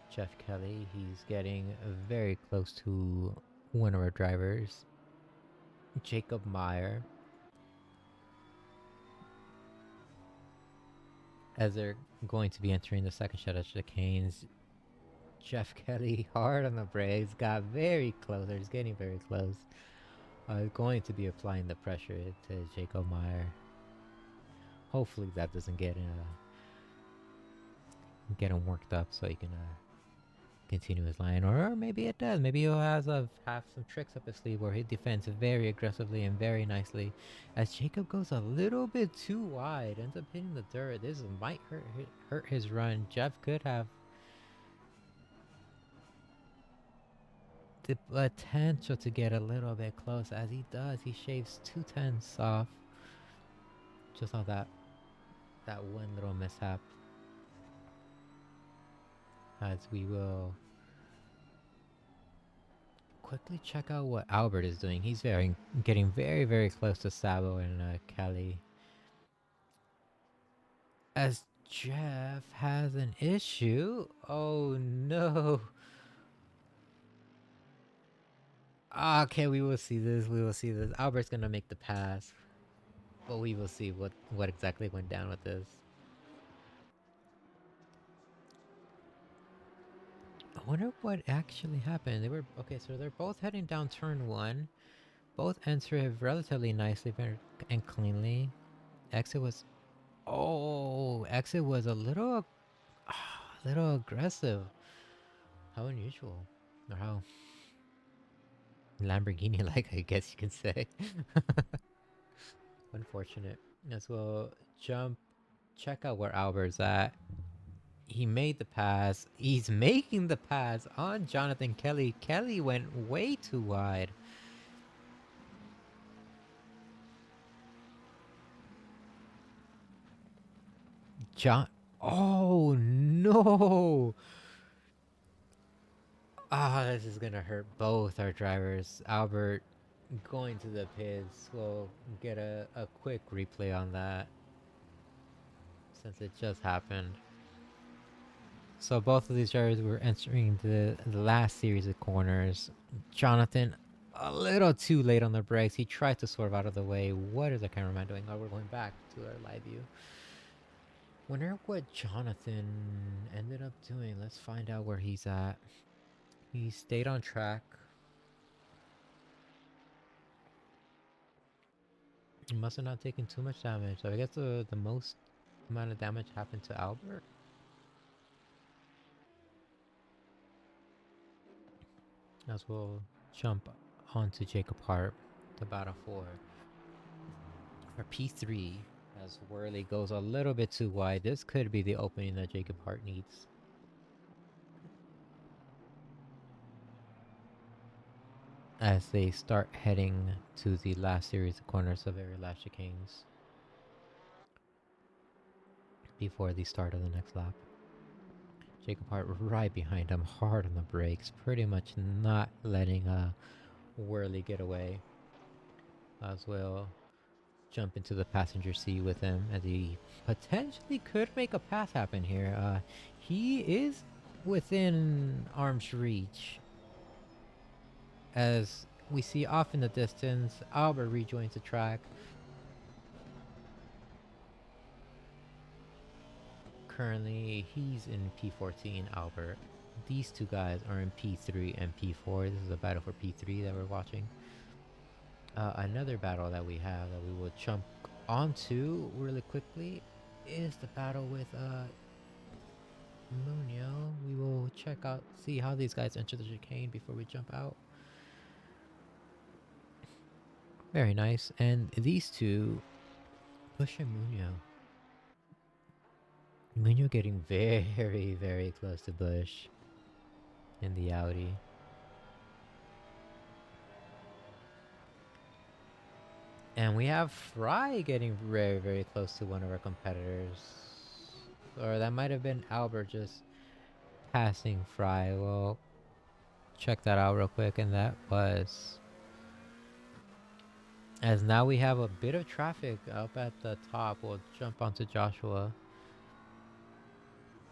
A: Jeff Kelly. He's getting very close to one of our drivers, Jacob Meyer. As they're going to be entering the second shot of chicanes, Jeff Kelly, hard on the brakes, got very close, or he's getting very close. Going to be applying the pressure to Jacob Meyer. Hopefully that doesn't get him worked up so he can continue his line, or maybe it does. Maybe he'll have some tricks up his sleeve where he defends very aggressively and very nicely. As Jacob goes a little bit too wide, ends up hitting the dirt. This might hurt his run. Jeff could have the potential to get a little bit close. As he does, he shaves 2/10 off just on that one little mishap. As we will quickly check out what Albert is doing. He's getting very, very close to Sabo and Kelly. As Jeff has an issue. Oh no. Okay, we will see this. We will see this. Albert's gonna make the pass. But we will see what exactly went down with this. I wonder what actually happened. Okay, so they're both heading down turn 1. Both enter relatively nicely and cleanly. Exit was exit was a little aggressive. How unusual. Or how Lamborghini-like, I guess you can say. Unfortunate. As well, check out where Albert's at. He made the pass. He's making the pass on Jonathan Kelly. Kelly went way too wide. Oh no! Ah, this is gonna hurt both our drivers. Albert going to the pits. We'll get a quick replay on that since it just happened. So both of these drivers were entering the last series of corners. Jonathan, a little too late on the brakes. He tried to swerve out of the way. What is the cameraman doing? Oh, we're going back to our live view. Wonder what Jonathan ended up doing. Let's find out where he's at. He stayed on track. He must have not taken too much damage. So I guess the most amount of damage happened to Albert. As we'll jump onto Jacob Hart, the battle for P3. As Worley goes a little bit too wide. This could be the opening that Jacob Hart needs. As they start heading to the last series of corners of every last chicanes before the start of the next lap. Jacob Hart right behind him, hard on the brakes, pretty much not letting Worley get away. As we'll jump into the passenger seat with him, as he potentially could make a pass happen here. He is within arm's reach. As we see off in the distance, Albert rejoins the track. Currently, he's in P14, Albert. These two guys are in P3 and P4. This is a battle for P3 that we're watching. Another battle that we have that we will jump onto really quickly is the battle with Munio. We will check out, see how these guys enter the chicane before we jump out. Very nice. And these two, Bush and Munio. Munio getting very, very close to Bush in the Audi. And we have Fry getting very, very close to one of our competitors. Or that might have been Albert just passing Fry. We'll check that out real quick. And that was... As now we have a bit of traffic up at the top. We'll jump onto Joshua.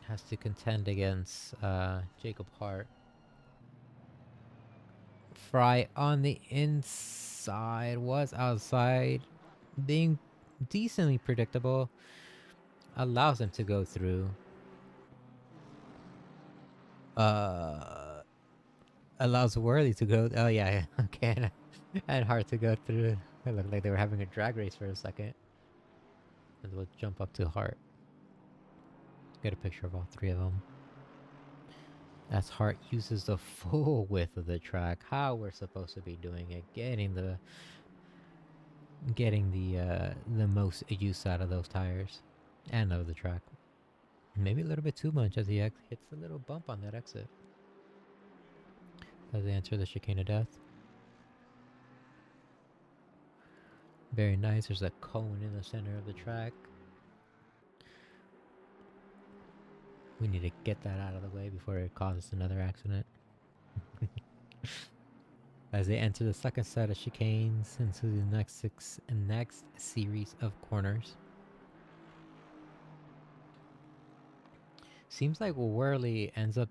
A: Has to contend against Jacob Hart. Fry on the inside, was outside, being decently predictable, allows him to go through. Allows Worley to go. Oh yeah, okay, and Hart to go through. It looked like they were having a drag race for a second. And we'll jump up to Hart. Get a picture of all three of them. As Hart uses the full width of the track, how we're supposed to be doing it, getting the most use out of those tires and of the track. Maybe a little bit too much as he hits a little bump on that exit as they enter the chicane of death. Very nice. There's a cone in the center of the track. We need to get that out of the way before it causes another accident. As they enter the second set of chicanes into the next series of corners. Seems like Worley ends up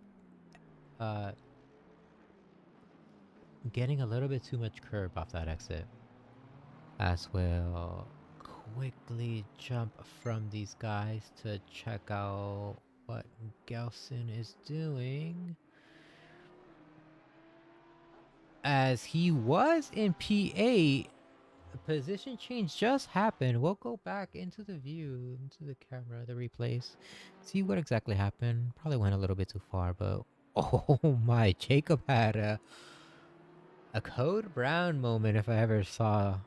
A: getting a little bit too much curb off that exit. As we'll quickly jump from these guys to check out what Gelson is doing. As he was in P8, a position change just happened. We'll go back into the view, into the camera, the replays. See what exactly happened. Probably went a little bit too far, but oh my, Jacob had a Code Brown moment if I ever saw.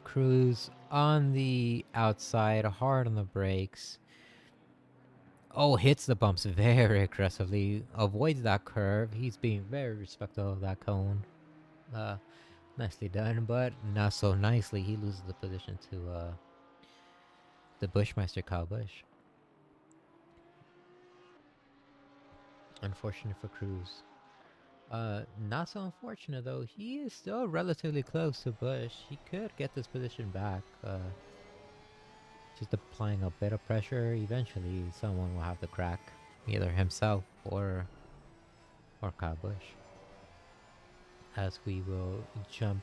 A: Cruz on the outside, hard on the brakes. Oh, hits the bumps very aggressively. Avoids that curve. He's being very respectful of that cone. Nicely done, but not so nicely. He loses the position to the Bushmaster Kyle Busch. Unfortunate for Cruz. Not so unfortunate though. He is still relatively close to Bush. He could get this position back. Just applying a bit of pressure. Eventually, someone will have the crack, either himself or Kyle Bush. As we will jump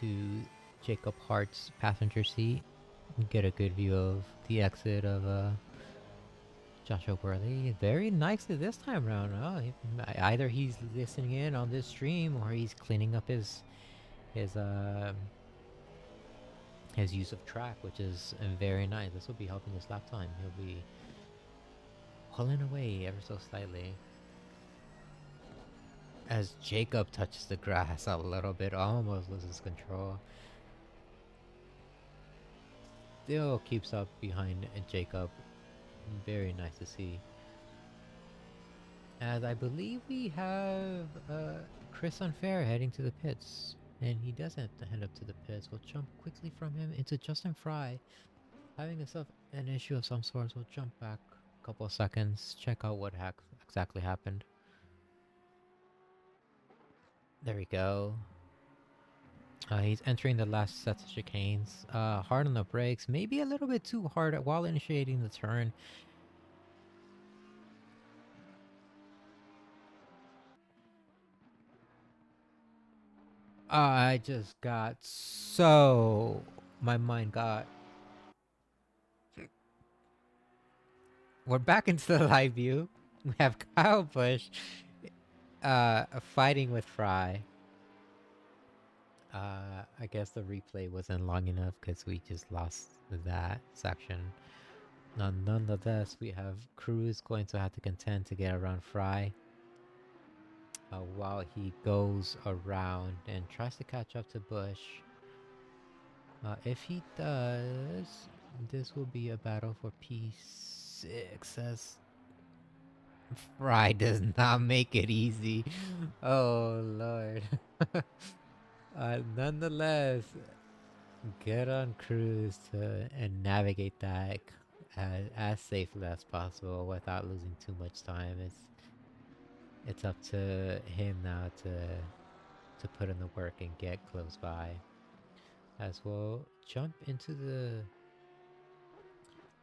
A: to Jacob Hart's passenger seat, and get a good view of the exit of Joshua Worley very nicely this time around. Oh, either he's listening in on this stream or he's cleaning up his uh his use of track, which is very nice. This will be helping his lap time. He'll be pulling away ever so slightly as Jacob touches the grass a little bit, almost loses control. Still keeps up behind Jacob. Very nice to see. As I believe we have Chris Unfair heading to the pits. And he doesn't head up to the pits. We'll jump quickly from him into Justin Fry. Having himself an issue of some sorts. We'll jump back a couple of seconds. Check out what exactly happened. There we go. He's entering the last set of chicanes. Hard on the brakes. Maybe a little bit too hard while initiating the turn. I just got so... My mind got... We're back into the live view. We have Kyle Busch fighting with Fry. I guess the replay wasn't long enough because we just lost that section. Nonetheless, we have Cruz going to have to contend to get around Fry while he goes around and tries to catch up to Bush. If he does, this will be a battle for P6 as Fry does not make it easy. Oh, Lord. Nonetheless, good on Cruz to and navigate that as safely as possible without losing too much time. It's up to him now to put in the work and get close by. As we'll jump into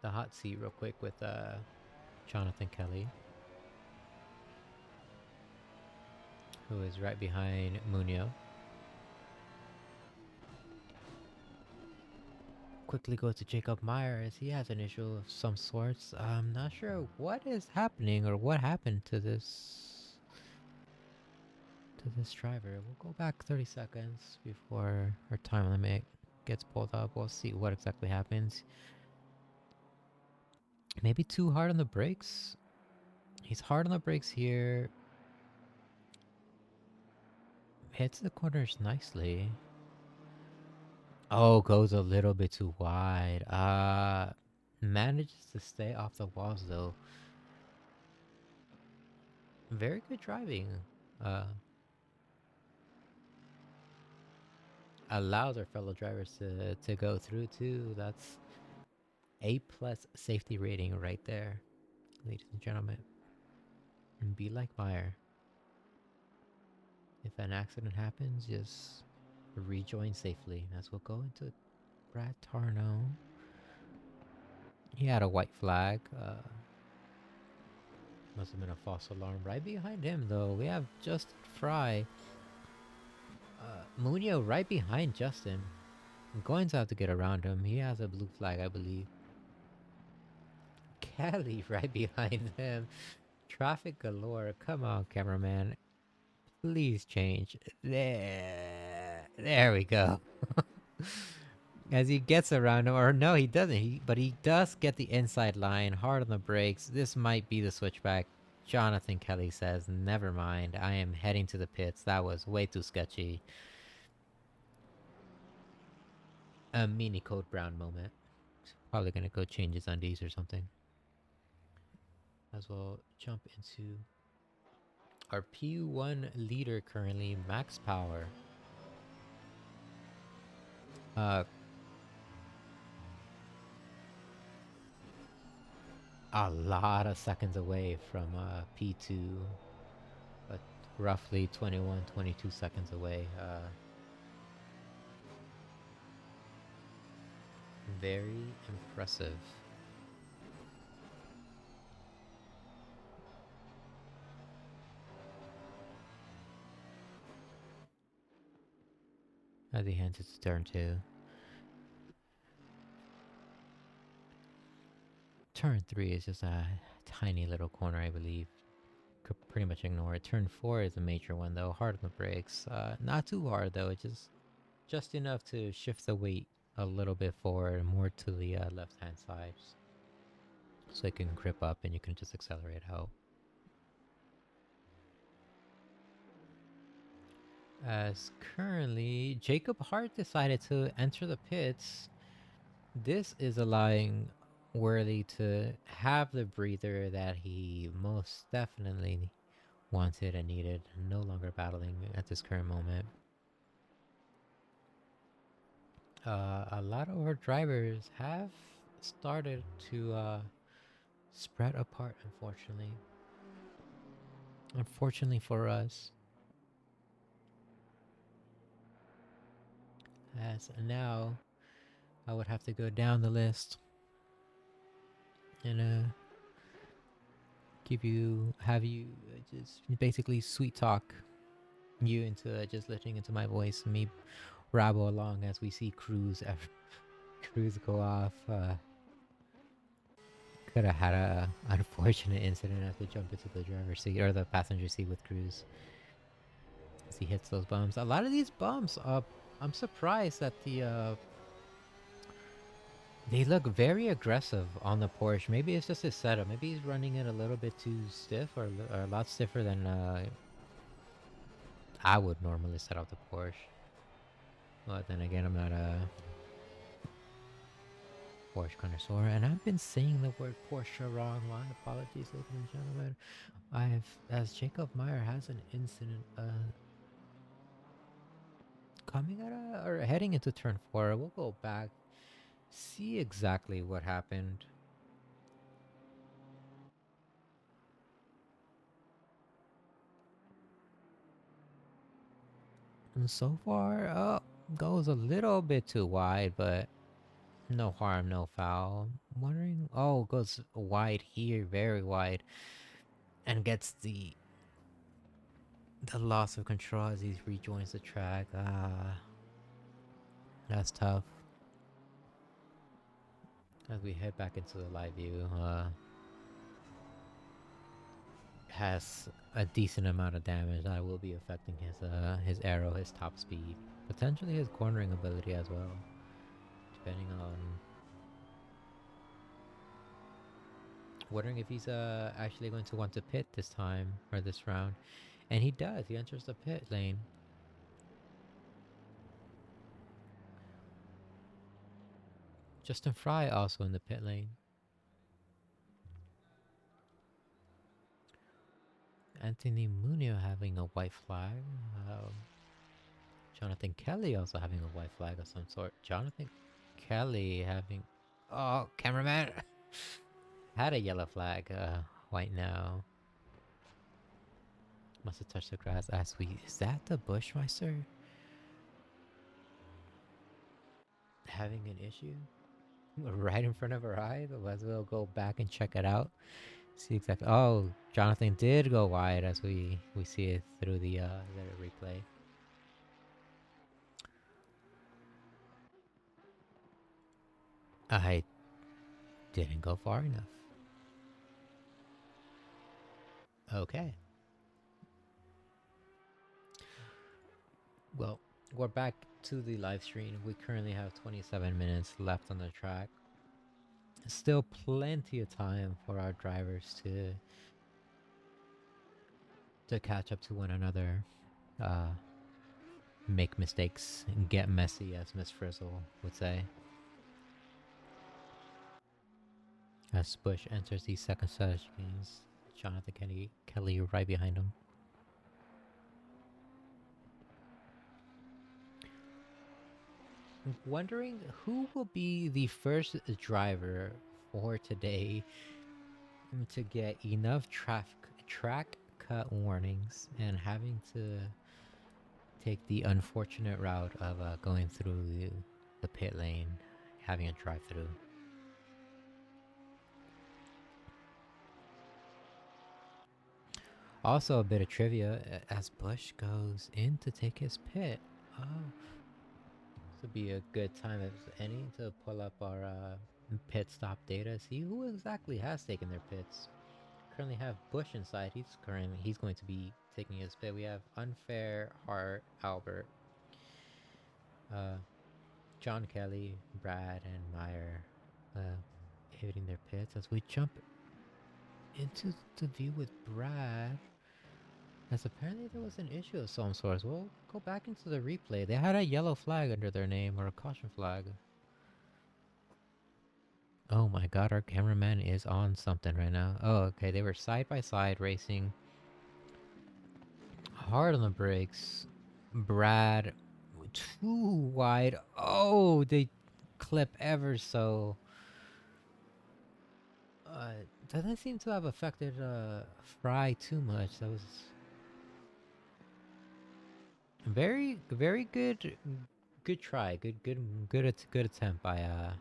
A: the hot seat real quick with Jonathan Kelly, who is right behind Munio. Quickly go to Jacob Meyer as he has an issue of some sorts. I'm not sure what is happening or what happened to this driver. We'll go back 30 seconds before our time limit gets pulled up. We'll see what exactly happens. Maybe too hard on the brakes. He's hard on the brakes here. Hits the corners nicely. Oh, goes a little bit too wide. Manages to stay off the walls though. Very good driving. Allows our fellow drivers to go through too. That's A+ safety rating right there, ladies and gentlemen. And be like Meyer. If an accident happens, just rejoin safely. As we'll go into Brad Tarno. He had a white flag. Must have been a false alarm. Right behind him, though, we have Justin Fry. Munio right behind Justin. I'm going to have to get around him. He has a blue flag, I believe. Kelly right behind him. Traffic galore. Come on, cameraman. Please change. There we go. As he gets around him, or no, he doesn't. But he does get the inside line, hard on the brakes. This might be the switchback. Jonathan Kelly says, "Never mind. I am heading to the pits. That was way too sketchy." A mini Code Brown moment. Probably gonna go change his undies or something. As we'll jump into our P1 leader currently, Max Power. A lot of seconds away from P2, but roughly 21, 22 seconds away. Very impressive. As he hands it to turn 2. Turn 3 is just a tiny little corner, I believe. Could pretty much ignore it. Turn 4 is a major one though. Hard on the brakes. Not too hard though. Just enough to shift the weight a little bit forward, more to the left-hand side, so it can grip up and you can just accelerate out. As currently, Jacob Hart decided to enter the pits. This is allowing Worley to have the breather that he most definitely wanted and needed, no longer battling at this current moment. A lot of our drivers have started to spread apart, unfortunately. Unfortunately for us. As now, I would have to go down the list and have you just basically sweet talk you into just listening into my voice and me rabble along as we see Cruz Cruz go off. Could have had a unfortunate incident as we jump into the driver's seat or the passenger seat with Cruz as he hits those bumps. A lot of these bumps, I'm surprised that they look very aggressive on the Porsche. Maybe it's just his setup. Maybe he's running it a little bit too stiff or a lot stiffer than I would normally set up the Porsche. But then again, I'm not a Porsche connoisseur, and I've been saying the word Porsche wrong. My apologies, ladies and gentlemen. As Jacob Meyer has an incident coming at or heading into turn 4. We'll go back, see exactly what happened. And so far, goes a little bit too wide, but no harm, no foul. I'm wondering, goes wide here, very wide, and gets the loss of control as he rejoins the track. That's tough. As we head back into the live view, has a decent amount of damage that will be affecting his aero, his top speed, potentially his cornering ability as well, depending on. Wondering if he's actually going to want to pit this time or this round, and he does. He enters the pit lane. Justin Fry also in the pit lane. Anthony Munio having a white flag. Jonathan Kelly also having a white flag of some sort. Jonathan Kelly having... Oh, cameraman! Had a yellow flag. White now. Must have touched the grass as we... Is that the Bushmeister? Having an issue? Right in front of our eyes? As we'll go back and check it out. See exactly... Oh, Jonathan did go wide as we see it through the replay. I didn't go far enough. Okay. Well, we're back to the live stream. We currently have 27 minutes left on the track. Still plenty of time for our drivers to catch up to one another, make mistakes, and get messy, as Miss Frizzle would say. As Bush enters the second set of screens, Jonathan Kelly right behind him. Wondering who will be the first driver for today to get enough track cut warnings and having to take the unfortunate route of going through the pit lane, having a drive-through. Also, a bit of trivia as Bush goes in to take his pit. Oh, this would be a good time as any to pull up our pit stop data, see who exactly has taken their pits. Currently have Bush inside. He's going to be taking his pit. We have Unfair, Hart, Albert, John Kelly, Brad, and Meyer hitting their pits as we jump into the view with Brad. As apparently there was an issue of some sort. We'll go back into the replay. They had a yellow flag under their name, or a caution flag. Oh my god, our cameraman is on something right now. Oh, okay, they were side by side racing. Hard on the brakes. Brad, too wide. Oh, they clip ever so. Doesn't seem to have affected Fry too much. That was very, very good. Good try. Good attempt by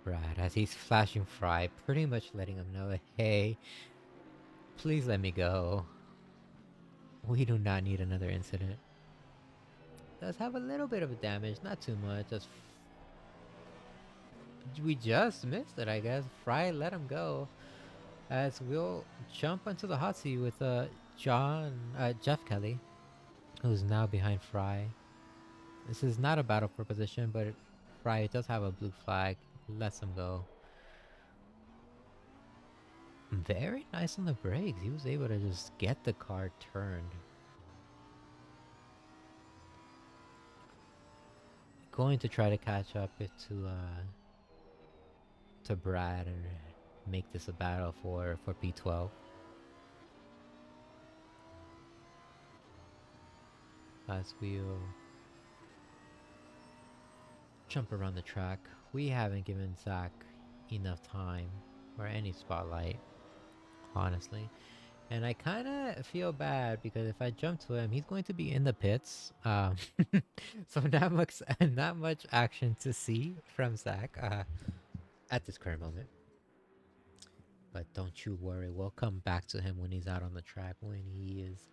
A: Brad as he's flashing Fry, pretty much letting him know, hey, please let me go. We do not need another incident. Does have a little bit of damage, not too much. We just missed it, I guess. Fry let him go. As we'll jump into the hot seat with Jeff Kelly, who's now behind Fry. This is not a battle for position, but Fry does have a blue flag. Lets him go. Very nice on the brakes. He was able to just get the car turned. Going to try to catch up to Brad and make this a battle for P12. As we'll jump around the track. We haven't given Zach enough time or any spotlight, honestly. And I kind of feel bad because if I jump to him, he's going to be in the pits. So not much action to see from Zach at this current moment. But don't you worry, we'll come back to him when he's out on the track, when he is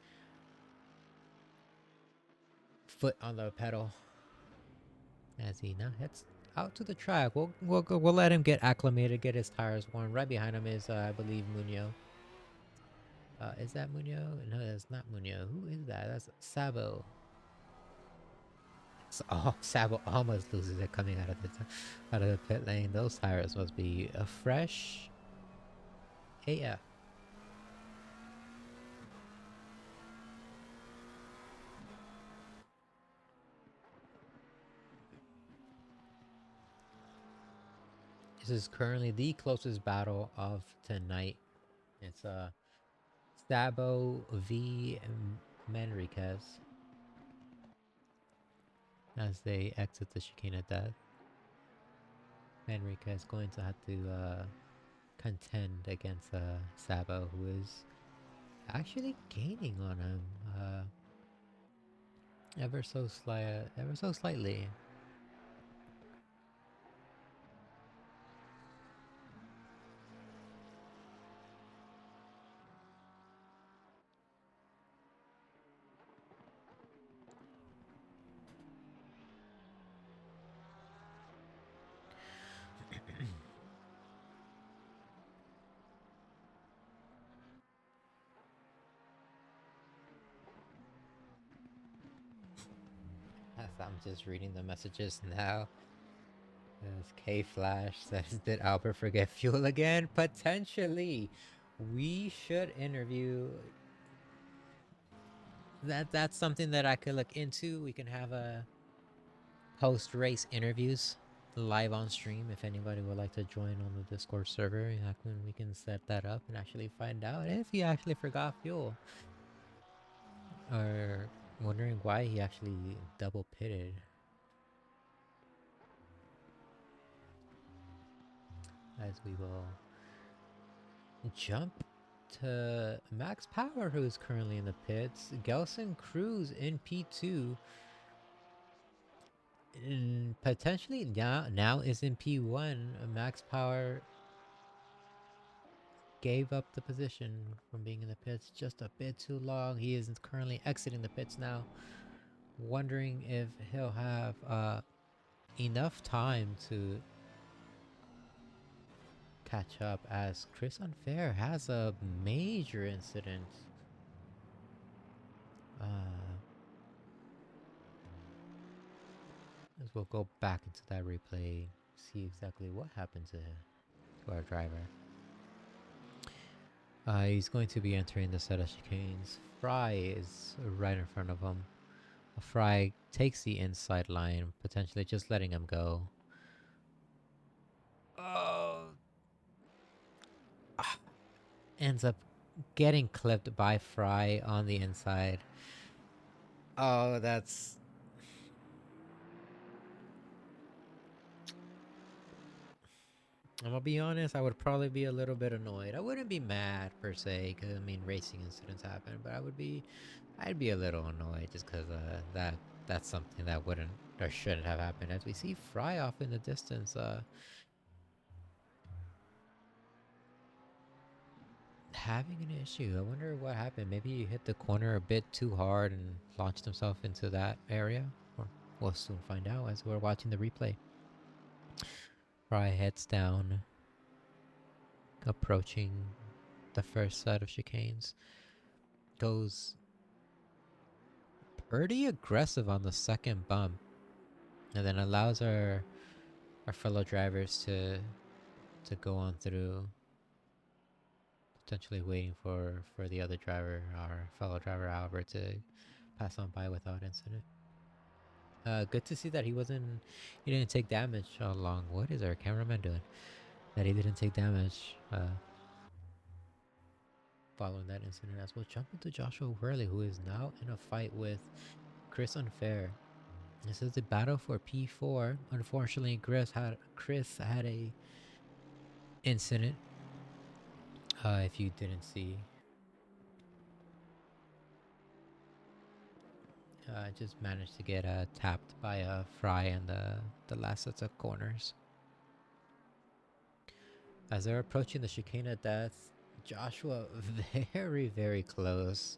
A: foot on the pedal. As he now heads out to the track, we'll let him get acclimated, get his tires warm. Right behind him is I believe Munoz. Is that Munoz? No, that's not Munoz. Who is that? That's Sabo. Oh, Sabo almost loses it coming out of the pit lane. Those tires must be a fresh AF. This is currently the closest battle of tonight. It's Sabo v Manriquez as they exit the chicane of death. Manriquez going to have to contend against Sabo, who is actually gaining on him ever so slightly. I'm just reading the messages now. As K Flash says, did Albert forget fuel again? Potentially. We should interview. That's something that I could look into. We can have a post-race interviews live on stream if anybody would like to join on the Discord server. We can set that up and actually find out if he actually forgot fuel. Or wondering why he actually double pitted. As we will jump to Max Power, who's currently in the pits. Gelson Cruz in P2. And potentially now is in P1. Max Power gave up the position from being in the pits just a bit too long. He is currently exiting the pits now. Wondering if he'll have enough time to catch up, as Chris Unfair has a major incident. As we'll go back into that replay, see exactly what happened to our driver. He's going to be entering the set of chicanes. Fry is right in front of him. Fry takes the inside line, potentially just letting him go. Oh! Ends up getting clipped by Fry on the inside. Oh, that's... I'm gonna be honest, I would probably be a little bit annoyed. I wouldn't be mad per se, because I mean racing incidents happen, but I'd be a little annoyed just because that's something that wouldn't or shouldn't have happened. As we see Fry off in the distance, having an issue. I wonder what happened. Maybe he hit the corner a bit too hard and launched himself into that area, or we'll soon find out as we're watching the replay. Fry heads down, approaching the first set of chicanes. Goes pretty aggressive on the second bump, and then allows our fellow drivers to go on through, potentially waiting for the other driver, our fellow driver Albert, to pass on by without incident. Good to see that he didn't take damage along. What is our cameraman doing? That he didn't take damage following that incident. As we'll jump into Joshua Worley, who is now in a fight with Chris Unfair. This is the battle for P4. Unfortunately, Chris had a incident. If you didn't see, just managed to get tapped by a Fry in the last sets of corners. As they're approaching the chicane of death, Joshua very, very close,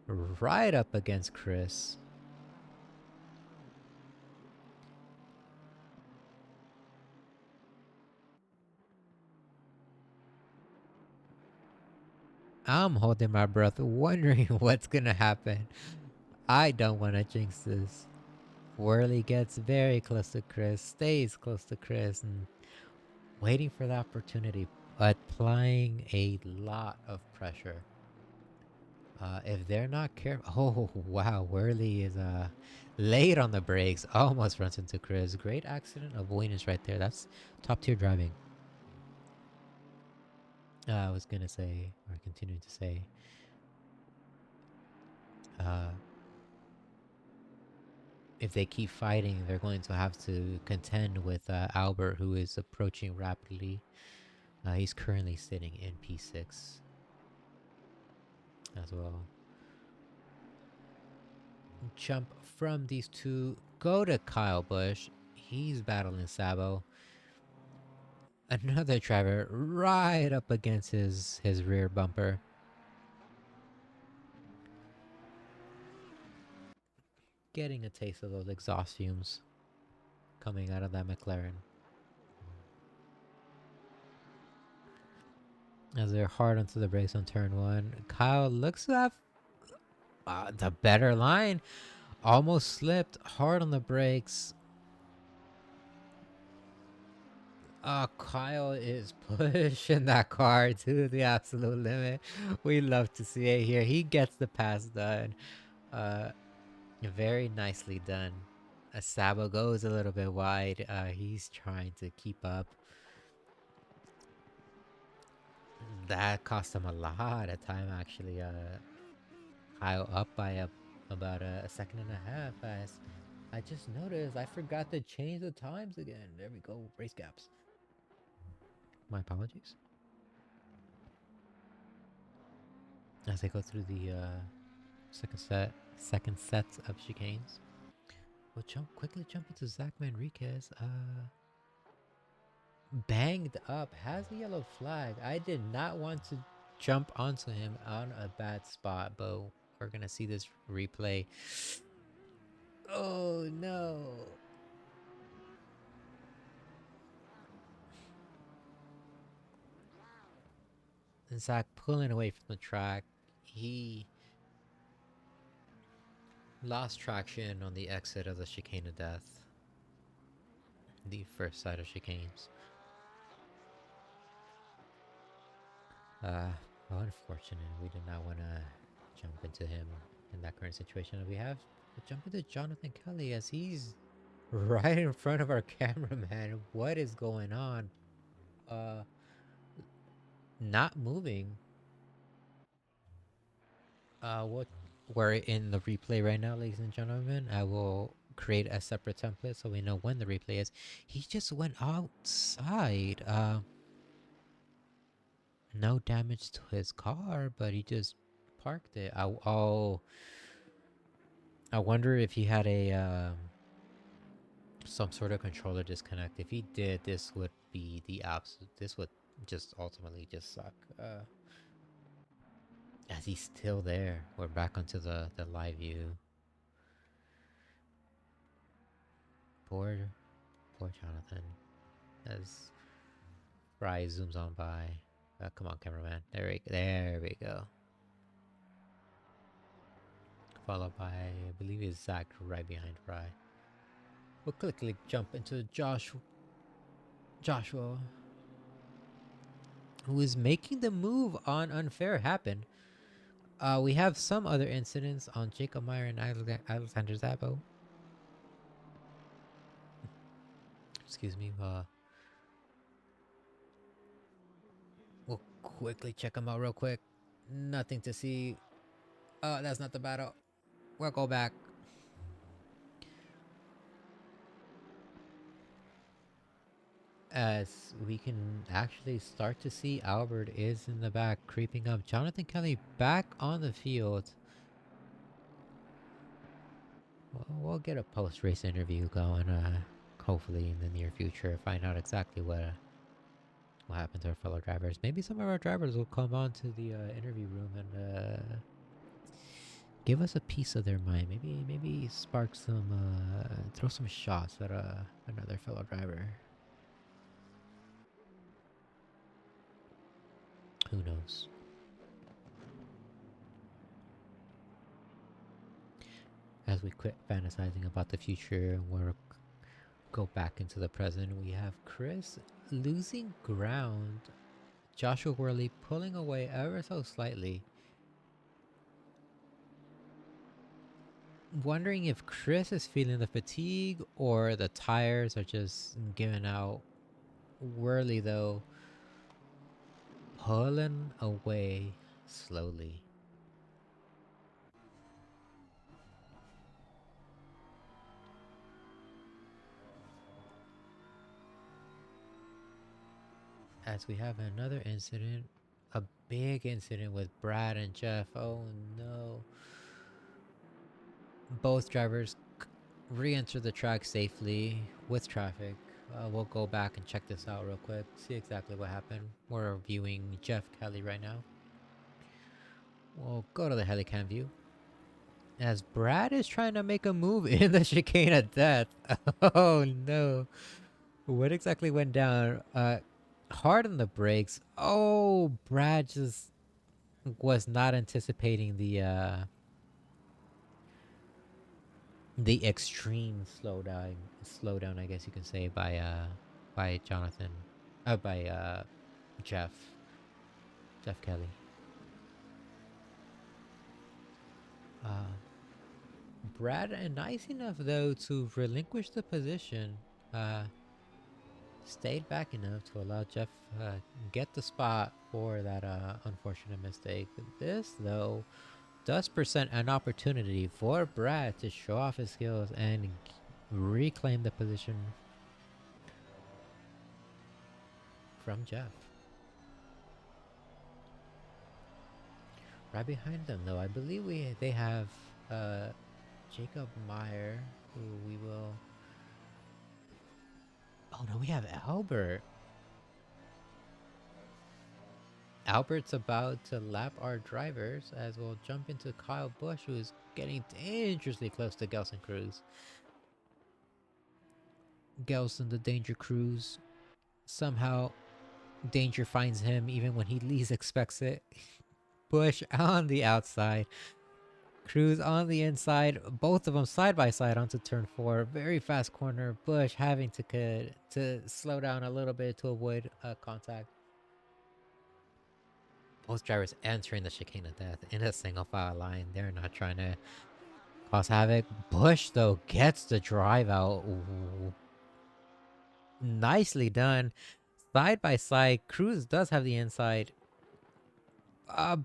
A: right up against Chris. I'm holding my breath, wondering what's gonna happen. I don't want to jinx this. Worley gets very close to Chris, stays close to Chris, and waiting for the opportunity, but applying a lot of pressure. If they're not careful... Oh, wow. Worley is late on the brakes. Almost runs into Chris. Great accident avoidance right there. That's top tier driving. I was going to say, or continuing to say, if they keep fighting, they're going to have to contend with Albert, who is approaching rapidly. He's currently sitting in P6 as well. Jump from these two, go to Kyle Busch. He's battling Sabo. Another driver right up against his rear bumper. Getting a taste of those exhaust fumes coming out of that McLaren. As they're hard onto the brakes on turn one. Kyle looks to have the better line. Almost slipped, hard on the brakes. Kyle is pushing that car to the absolute limit. We love to see it here. He gets the pass done. Very nicely done. Sabo goes a little bit wide. He's trying to keep up. That cost him a lot of time, actually. Kyle up by about a second and a half. As I just noticed, I forgot to change the times again. There we go. Race gaps. My apologies. as they go through the second set of chicanes. We'll quickly jump into Zach Manriquez. Banged up, has a yellow flag. I did not want to jump onto him on a bad spot, but we're gonna see this replay. Oh no. Zach pulling away from the track. He lost traction on the exit of the chicane of death. The first side of chicanes. Unfortunate. We did not want to jump into him in that current situation that we have. But jump into Jonathan Kelly as he's right in front of our cameraman. What is going on? Not moving. What we're in the replay right now, ladies and gentlemen. I will create a separate template so we know when the replay is. He just went outside. No damage to his car, but he just parked it. I wonder if he had a some sort of controller disconnect. If he did, this would be the absolute. This would just ultimately just suck. As he's still there, we're back onto the live view. Poor Jonathan. As Fry zooms on by. Come on, cameraman. There we go. Followed by, I believe, is Zach right behind Fry. We'll quickly jump into Joshua, who is making the move on Unfair Happen. We have some other incidents on Jacob Meyer and Alexander Zabo. Excuse me. We'll quickly check them out real quick. Nothing to see. Oh, that's not the battle. We'll go back. As we can actually start to see Albert is in the back creeping up. Jonathan Kelly back on the field. We'll get a post-race interview going, hopefully in the near future. Find out exactly what happened to our fellow drivers. Maybe some of our drivers will come on to the interview room and give us a piece of their mind. Maybe spark some, throw some shots at another fellow driver. Who knows? As we quit fantasizing about the future and we'll go back into the present, we have Chris losing ground. Joshua Worley pulling away ever so slightly. Wondering if Chris is feeling the fatigue or the tires are just giving out. Worley, though, pulling away slowly. As we have another incident, a big incident with Brad and Jeff. Oh no. Both drivers re-enter the track safely with traffic. We'll go back and check this out real quick, see exactly what happened. We're viewing Jeff Kelly right now. We'll go to the helicam view. As Brad is trying to make a move in the chicane of death. Oh no. What exactly went down? Hard on the brakes. Oh, Brad just was not anticipating the extreme slowdown, I guess you can say, by Jonathan, by Jeff Kelly. Brad, nice enough though to relinquish the position, stayed back enough to allow Jeff get the spot for that unfortunate mistake. This though does present an opportunity for Brad to show off his skills and reclaim the position from Jeff. Right behind them, though, I believe they have uh, Jacob Meyer, who we will. Oh no, we have Albert. Albert's about to lap our drivers as we'll jump into Kyle Busch, who is getting dangerously close to Gelson Cruz. Gelson, the Danger Cruise. Somehow, danger finds him even when he least expects it. Busch on the outside. Cruz on the inside, both of them side by side onto turn 4. Very fast corner. Busch having to slow down a little bit to avoid contact. Both drivers entering the chicane of death in a single file line. They're not trying to cause havoc. Busch, though, gets the drive out. Ooh. Nicely done. Side by side, Cruz does have the inside.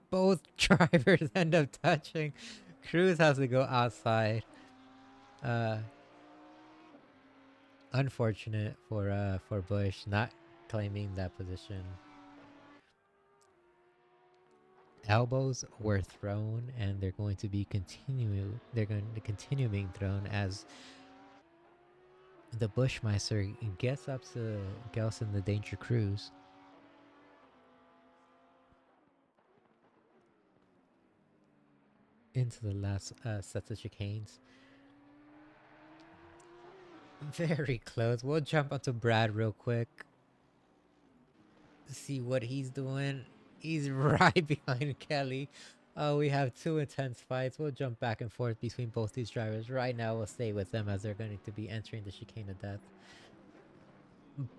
A: Both drivers end up touching. Cruz has to go outside. Uh, Unfortunate for Busch not claiming that position. Elbows were thrown, and they're going to be continue. They're going to continue being thrown as the Bushmeister gets up to Gelson the Danger Cruise. Into the last sets of chicanes. Very close. We'll jump onto Brad real quick. See what he's doing. He's right behind Kelly. We have two intense fights. We'll jump back and forth between both these drivers. Right now, we'll stay with them as they're going to be entering the chicane of death.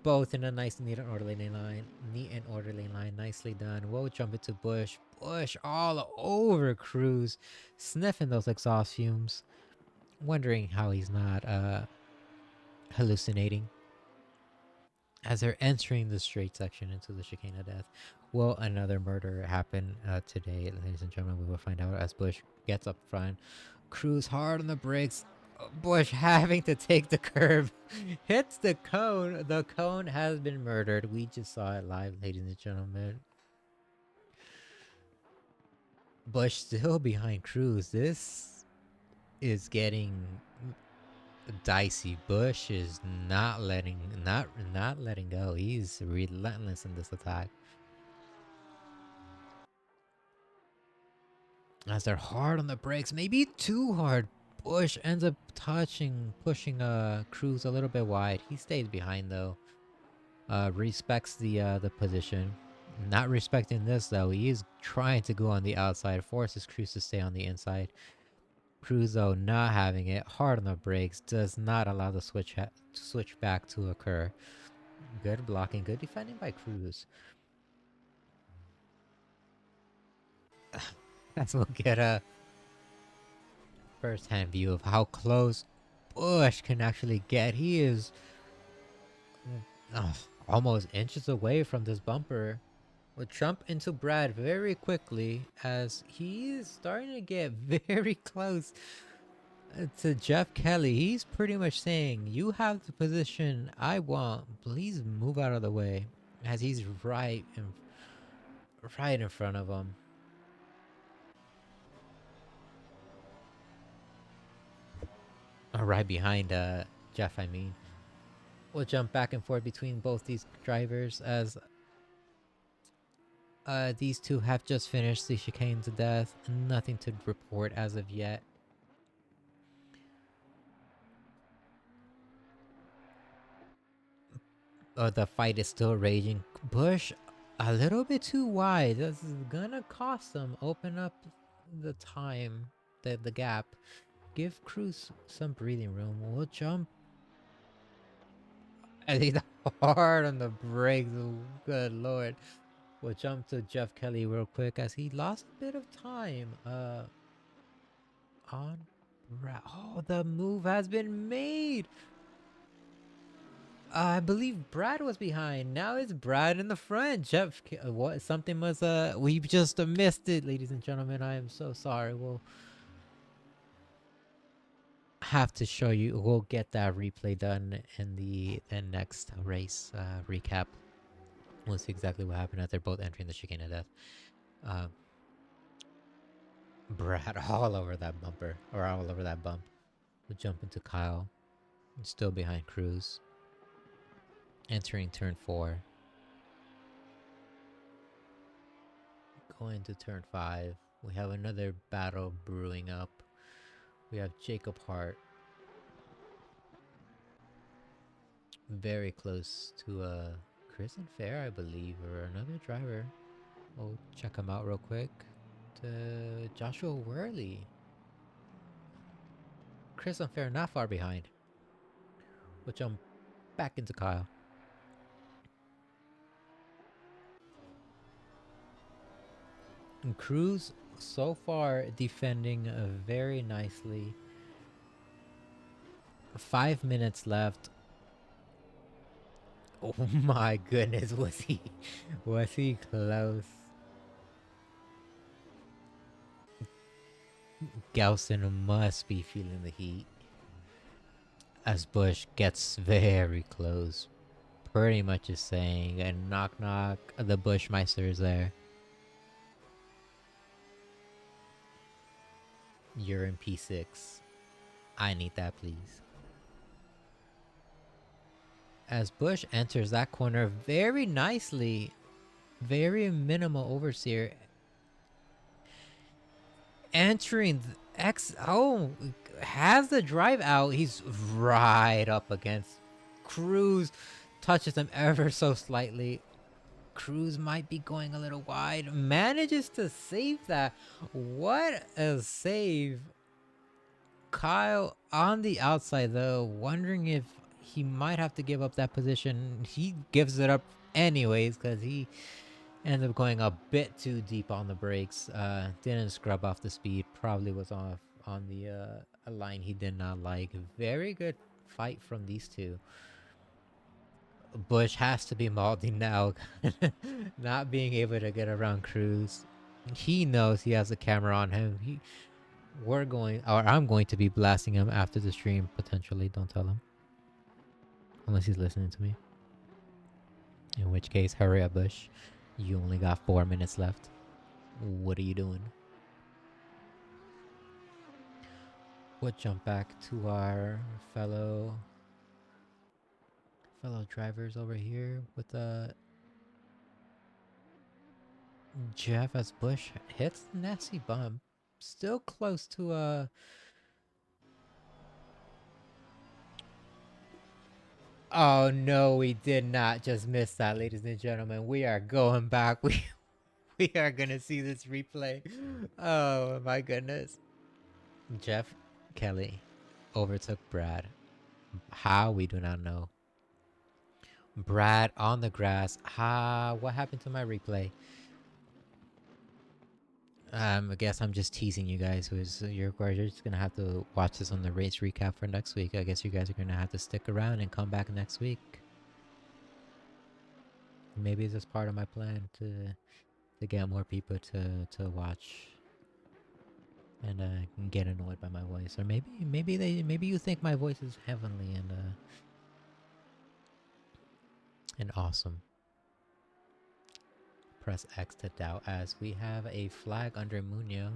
A: Both in a nice, neat and orderly line. Neat and orderly line. Nicely done. We'll jump into Busch. Busch all over Cruz, sniffing those exhaust fumes. Wondering how he's not hallucinating. As they're entering the straight section into the chicane of death. Will another murder happen today, ladies and gentlemen? We will find out as Busch gets up front. Cruz hard on the brakes. Busch having to take the curb. Hits the cone. The cone has been murdered. We just saw it live, ladies and gentlemen. Busch still behind Cruz. This is getting dicey. Busch is not letting go. He's relentless in this attack. As they're hard on the brakes, maybe too hard. Busch ends up pushing Cruz a little bit wide. He stays behind though. Respects the position. Not respecting this though. He is trying to go on the outside, forces Cruz to stay on the inside. Cruz though not having it, hard on the brakes, does not allow the switch back to occur. Good blocking, good defending by Cruz. As we'll get a first-hand view of how close Busch can actually get. He is almost inches away from this bumper. We'll jump into Brad very quickly as he is starting to get very close to Jeff Kelly. He's pretty much saying, you have the position I want. Please move out of the way. As he's right in front of him. Right behind Jeff, I mean. We'll jump back and forth between both these drivers as these two have just finished the chicane to death. Nothing to report as of yet. The fight is still raging. Busch a little bit too wide. This is gonna cost them. Open up the time, the gap. Give Cruz some breathing room. We'll jump. I think hard on the brakes. Good lord. We'll jump to Jeff Kelly real quick as he lost a bit of time. On. Oh, the move has been made. I believe Brad was behind. Now it's Brad in the front. Jeff, what? Something was we just missed it, ladies and gentlemen. I am so sorry. We'll have to show you. We'll get that replay done in the next race recap. We'll see exactly what happened as they're both entering the chicane of death. Brad all over that bumper, or all over that bump. We'll jump into Kyle. Still behind Cruz. Entering turn 4. Going to turn 5. We have another battle brewing up. We have Jacob Hart. Very close to Chris and Fair, I believe, or another driver. We'll check him out real quick. To Joshua Worley. Chris and Fair not far behind. We'll jump back into Kyle. And Cruz so far defending very nicely. 5 minutes left. Oh my goodness, was he close? Galson must be feeling the heat as Bush gets very close. Pretty much is saying, and knock knock, the Bushmeister is there. You're in P6. I need that, please. As Bush enters that corner very nicely, very minimal oversteer. Entering has the drive out. He's right up against Cruz. Touches him ever so slightly. Cruz might be going a little wide. Manages to save that. What a save. Kyle on the outside though, wondering if he might have to give up that position. He gives it up anyways because he ends up going a bit too deep on the brakes. Didn't scrub off the speed. Probably was off on the a line he did not like. Very good fight from these two. Bush has to be molding now. Not being able to get around Cruz. He knows he has a camera on him. I'm going to be blasting him after the stream, potentially. Don't tell him. Unless he's listening to me. In which case, hurry up, Bush. You only got 4 minutes left. What are you doing? We'll jump back to our fellow drivers over here with Jeff as Bush hits the nasty bump. Still close to Oh no, we did not just miss that, ladies and gentlemen. We are going back. We are gonna see this replay. Oh my goodness. Jeff Kelly overtook Brad. How, we do not know. Brad on the grass. What happened to my replay? I guess I'm just teasing you guys. You're just gonna have to watch this on the race recap for next week. I guess you guys are gonna have to stick around and come back next week. Maybe it's just part of my plan to get more people to watch and get annoyed by my voice, or maybe you think my voice is heavenly and awesome. Press X to doubt as we have a flag under Munoz.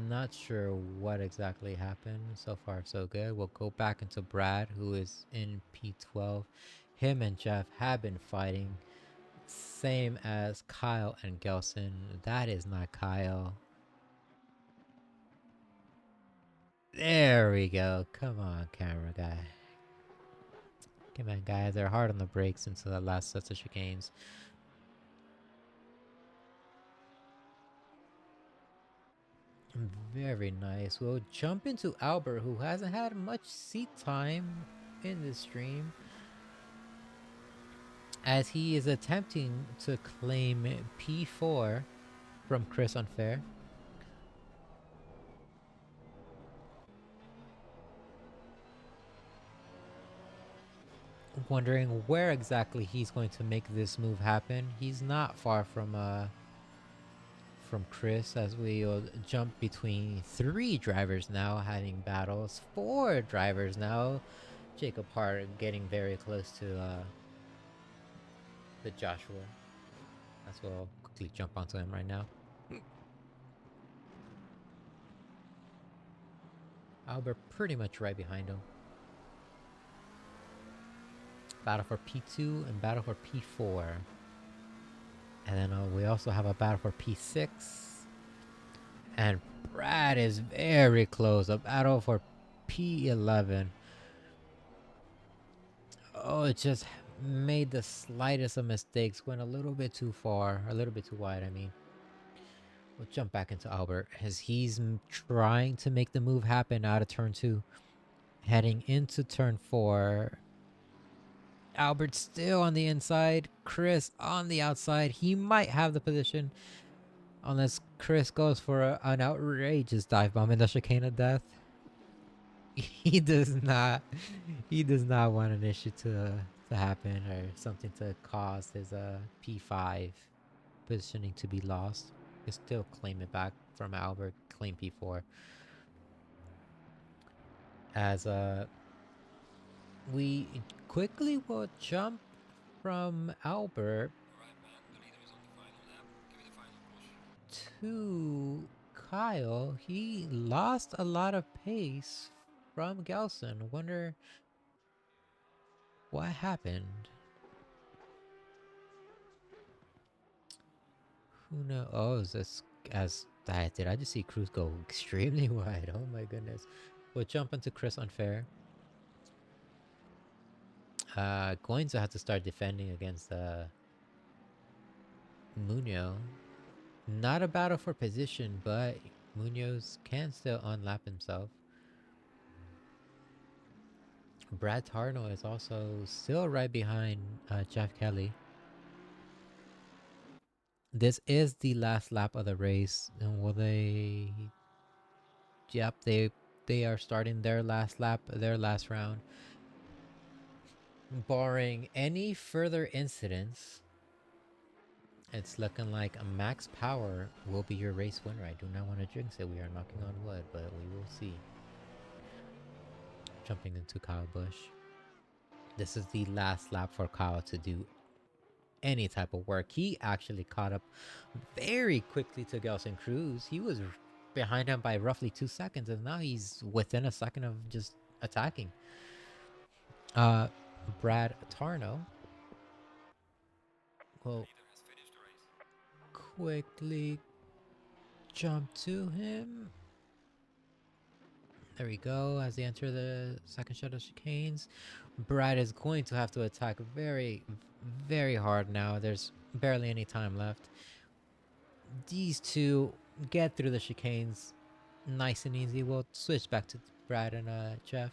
A: Not sure what exactly happened. So far so good. We'll go back into Brad, who is in P12. Him and Jeff have been fighting. Same as Kyle and Gelson. That is not Kyle. There we go. Come on, camera guy. Come on, guys. They're hard on the brakes into the last sets of chicanes. Very nice. We'll jump into Albert, who hasn't had much seat time in this stream, as he is attempting to claim P4 from Chris Unfair. Wondering where exactly he's going to make this move happen. He's not far from Chris, as we'll jump between 3 drivers now having battles. 4 drivers now. Jacob Hart getting very close to the Joshua. That's what I'll quickly jump onto him right now. Albert pretty much right behind him. Battle for P2 and battle for P4. And then we also have a battle for P6. And Brad is very close. A battle for P11. Oh, it just made the slightest of mistakes. Went a little bit too far. A little bit too wide, I mean. We'll jump back into Albert as he's trying to make the move happen out of turn 2. Heading into turn 4. Albert still on the inside. Chris on the outside. He might have the position unless Chris goes for an outrageous dive bomb in the chicane of death. He does not. He does not want an issue to happen or something to cause his P5 positioning to be lost. He still claim it back from Albert. Claim P4 as we quickly will jump from Albert to Kyle. He lost a lot of pace from Gelson. Wonder what happened. Who knows? Oh, is this as did I just see Cruz go extremely wide? Oh my goodness. We'll jump into Chris Unfair. Going to have to start defending against Munoz. Not a battle for position, but Munoz can still unlap himself. Brad Tarno is also still right behind Jeff Kelly. This is the last lap of the race, and will they? Yep, they are starting their last lap, their last round. Barring any further incidents, it's looking like a max power will be your race winner. I do not want to jinx it. We are knocking on wood, but we will see. Jumping into Kyle Busch. This is the last lap for Kyle to do any type of work. He actually caught up very quickly to Gelson Cruz. He was behind him by roughly 2 seconds, and now he's within a second of just attacking. Brad Tarno will quickly jump to him. There we go. As they enter the second shut of chicanes, Brad is going to have to attack very, very hard now. There's barely any time left. These two get through the chicanes nice and easy. We'll switch back to Brad and Jeff.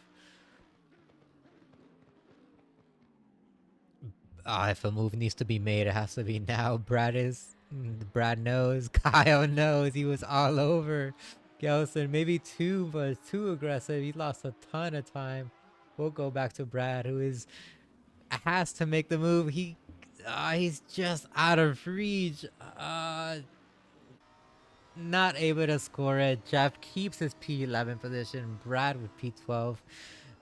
A: If a move needs to be made, it has to be now. Brad knows. Kyle knows. He was all over Gelson. Maybe but too aggressive. He lost a ton of time. We'll go back to Brad, who has to make the move. He's just out of reach. Not able to score it. Jeff keeps his P11 position. Brad with P12.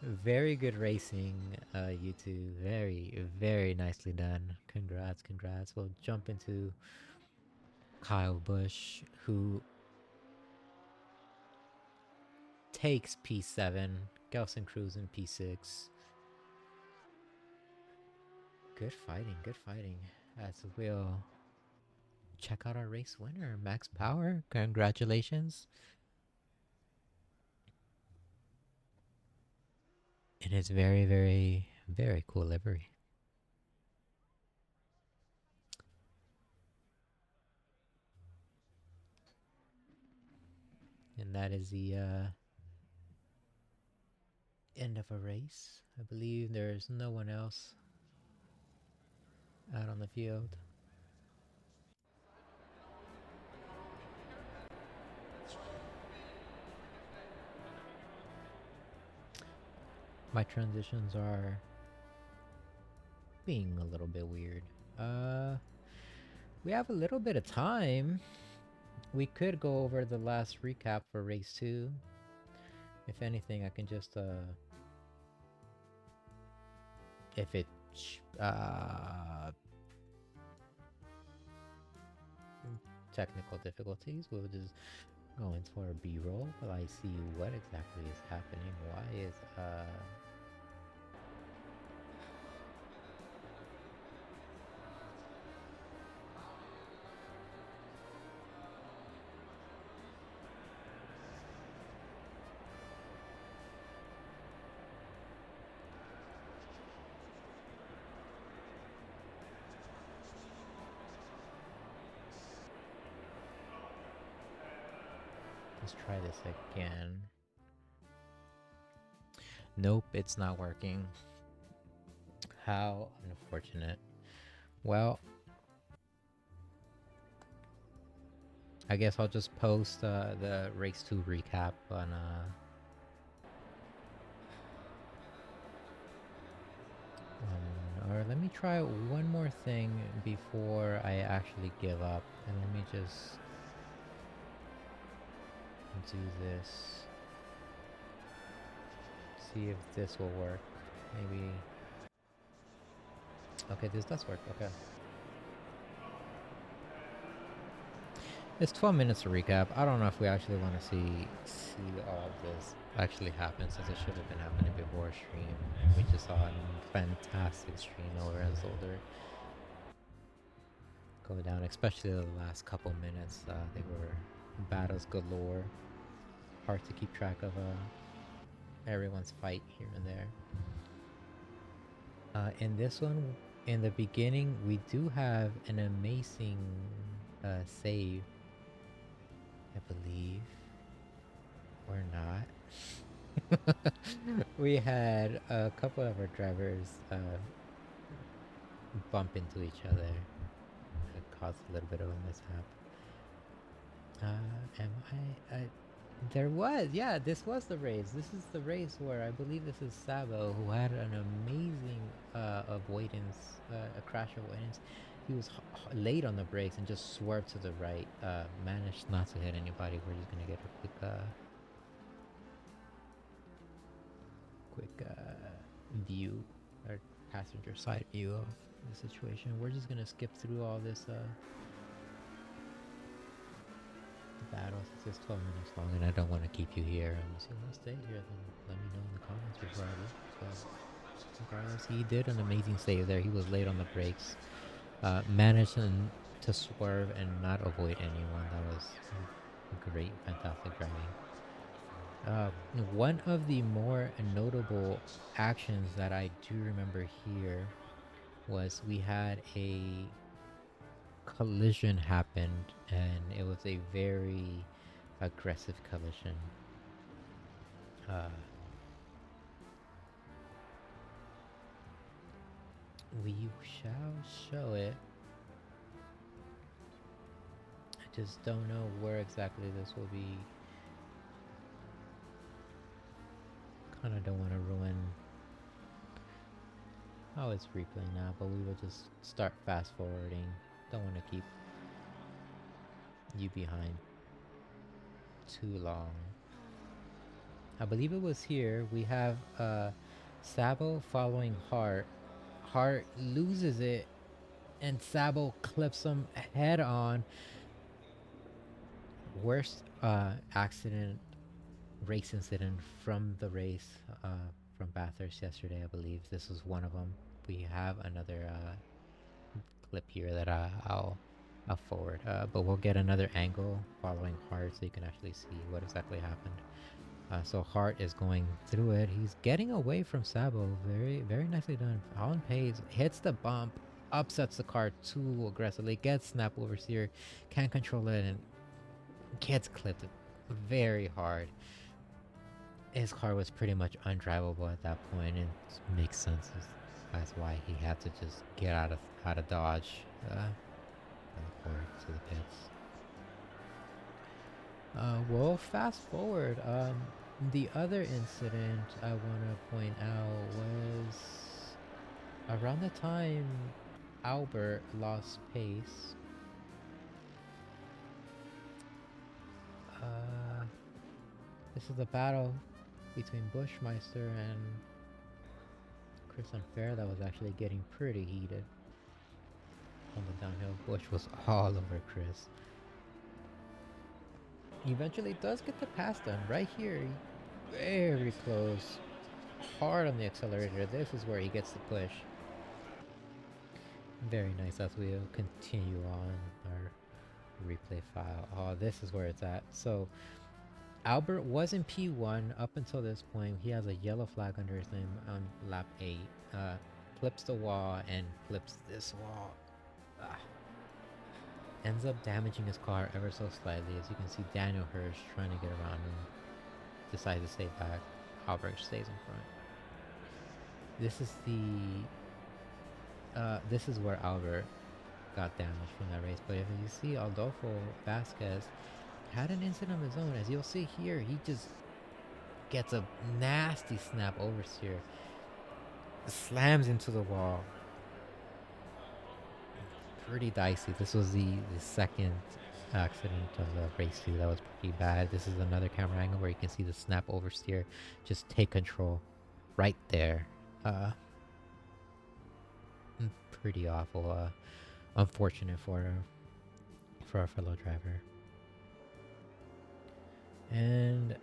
A: Very good racing, you two. Very, very nicely done. Congrats. We'll jump into Kyle Busch, who takes P7. Gelson Cruz in P6. Good fighting. As we'll check out our race winner, Max Power. Congratulations. In his very, very, very cool livery. And that is the end of a race. I believe there's no one else out on the field. My transitions are being a little bit weird. We have a little bit of time. We could go over the last recap for race 2. If anything, I can just if it technical difficulties, we'll just Going for a B-roll while I see what exactly is happening. Why is let's try this again. Nope, it's not working. How unfortunate. Well, I guess I'll just post the race 2 recap on or let me try one more thing before I actually give up, and let me just do this. See if this will work. Maybe. Okay, this does work. Okay. It's 12 minutes to recap. I don't know if we actually want to see all of this actually happen, since it should have been happening before stream. We just saw a fantastic stream over at Zolder go down, especially the last couple minutes. They were battles galore. Hard to keep track of everyone's fight here and there. In this one, in the beginning, we do have an amazing save, I believe, or not. We had a couple of our drivers bump into each other. It caused a little bit of a mishap. There was, yeah, this was the race. This is the race where I believe this is Sabo, who had an amazing avoidance, a crash avoidance. He was late on the brakes and just swerved to the right. Managed not to hit anybody. We're just gonna get a quick view, or passenger side view of the situation. We're just gonna skip through all this battle, since it's 12 minutes long and I don't want to keep you here. If you want to stay here, then let me know in the comments before I leave. So, regardless, he did an amazing save there. He was late on the brakes, managed to swerve and not avoid anyone. That was great, fantastic driving. One of the more notable actions that I do remember here was we had a collision happened, and it was a very aggressive collision. We shall show it. I just don't know where exactly this will be. Kinda don't want to ruin. Oh, it's replaying now, but we will just start fast forwarding. Don't want to keep you behind too long. I believe it was here. We have Sabo following Hart. Hart loses it, and Sabo clips him head on. Worst race incident from the race from Bathurst yesterday, I believe. This was one of them. We have another clip here that I'll forward, but we'll get another angle following Hart so you can actually see what exactly happened. So Hart is going through it. He's getting away from Sabo. Very, very nicely done. Holland Page hits the bump, upsets the car too aggressively, gets snap over steer, can't control it, and gets clipped very hard. His car was pretty much undrivable at that point, and it makes sense. That's why he had to just get out of Dodge to the pits. Well, fast forward. The other incident I want to point out was around the time Albert lost pace. This is a battle between Bushmeister and Chris Unfair that was actually getting pretty heated on the downhill. Bush was all over Chris. Eventually does get the pass done right here. Very close. Hard on the accelerator. This is where he gets the push. Very nice as we'll continue on our replay file. Oh, this is where it's at. So Albert was in P1 up until this point. He has a yellow flag under his name on lap 8. Flips the wall and flips this wall. Ah. Ends up damaging his car ever so slightly. As you can see, Daniel Hirsch trying to get around him. Decides to stay back. Albert stays in front. This is this is where Albert got damaged from that race. But if you see, Adolfo Vasquez had an incident of his own. As you'll see here, he just gets a nasty snap oversteer. Slams into the wall. Pretty dicey. This was the second accident of the race 2 that was pretty bad. This is another camera angle where you can see the snap oversteer just take control right there. Pretty awful. Unfortunate for our fellow driver. And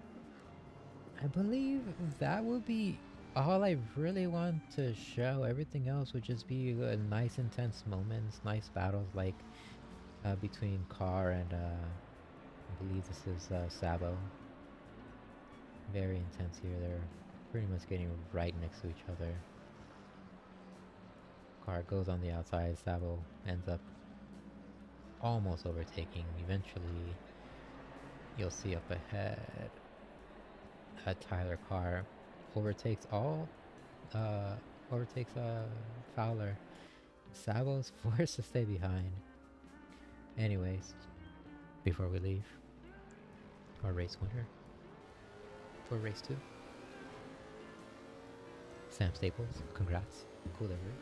A: I believe that would be all I really want to show. Everything else would just be nice intense moments, nice battles like between Carr and I believe this is Sabo. Very intense here. They're pretty much getting right next to each other. Carr goes on the outside. Sabo ends up almost overtaking. Eventually, you'll see up ahead Tyler Carr overtakes Fowler. Sabo's forced to stay behind. Anyways, before we leave, our race winner for race 2, Sam Staples. Congrats, cool livery.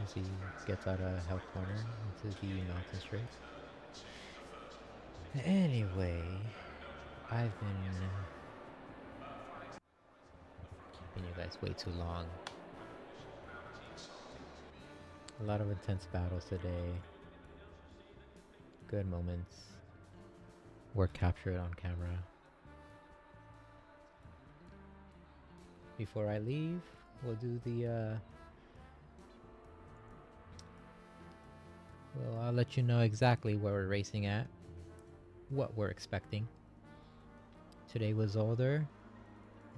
A: As he gets out of Hell Corner into the mountain straight. Anyway, I've been keeping you guys way too long. A lot of intense battles today. Good moments were captured on camera. Before I leave, we'll do the well, I'll let you know exactly where we're racing at, what we're expecting. Today was Zolder.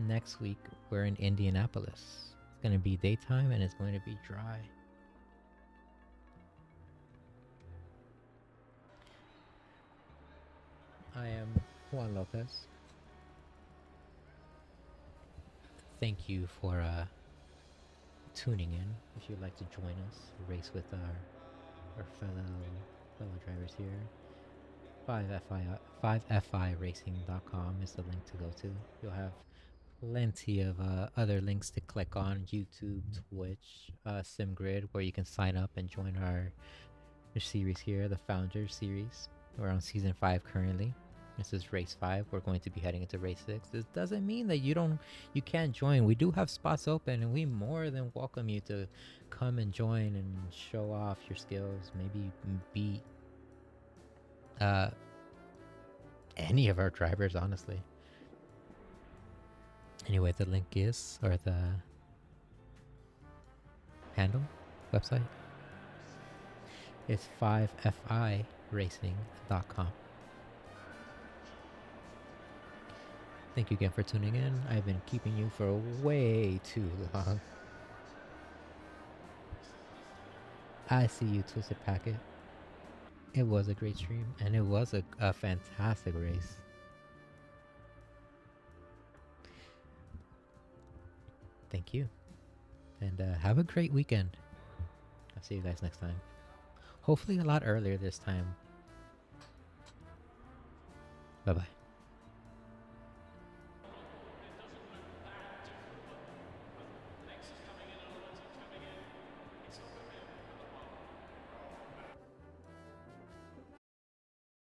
A: Next week, we're in Indianapolis. It's going to be daytime and it's going to be dry. I am Juan Lopez. Thank you for tuning in. If you'd like to join us, race with our fellow drivers here. 5FIRacing.com is the link to go to. You'll have plenty of other links to click on: YouTube, Twitch, SimGrid, where you can sign up and join our series here, the Founders series. We're on season 5 currently. This is race 5. We're going to be heading into race 6. This doesn't mean that you can't join. We do have spots open, and we more than welcome you to come and join and show off your skills. Maybe beat any of our drivers, honestly. Anyway, the link is, or the handle, website, is 5FIRacing.com. Thank you again for tuning in. I've been keeping you for way too long. I see you, Twisted Packet. It was a great stream, and it was a fantastic race. Thank you. And have a great weekend. I'll see you guys next time. Hopefully a lot earlier this time. Bye-bye.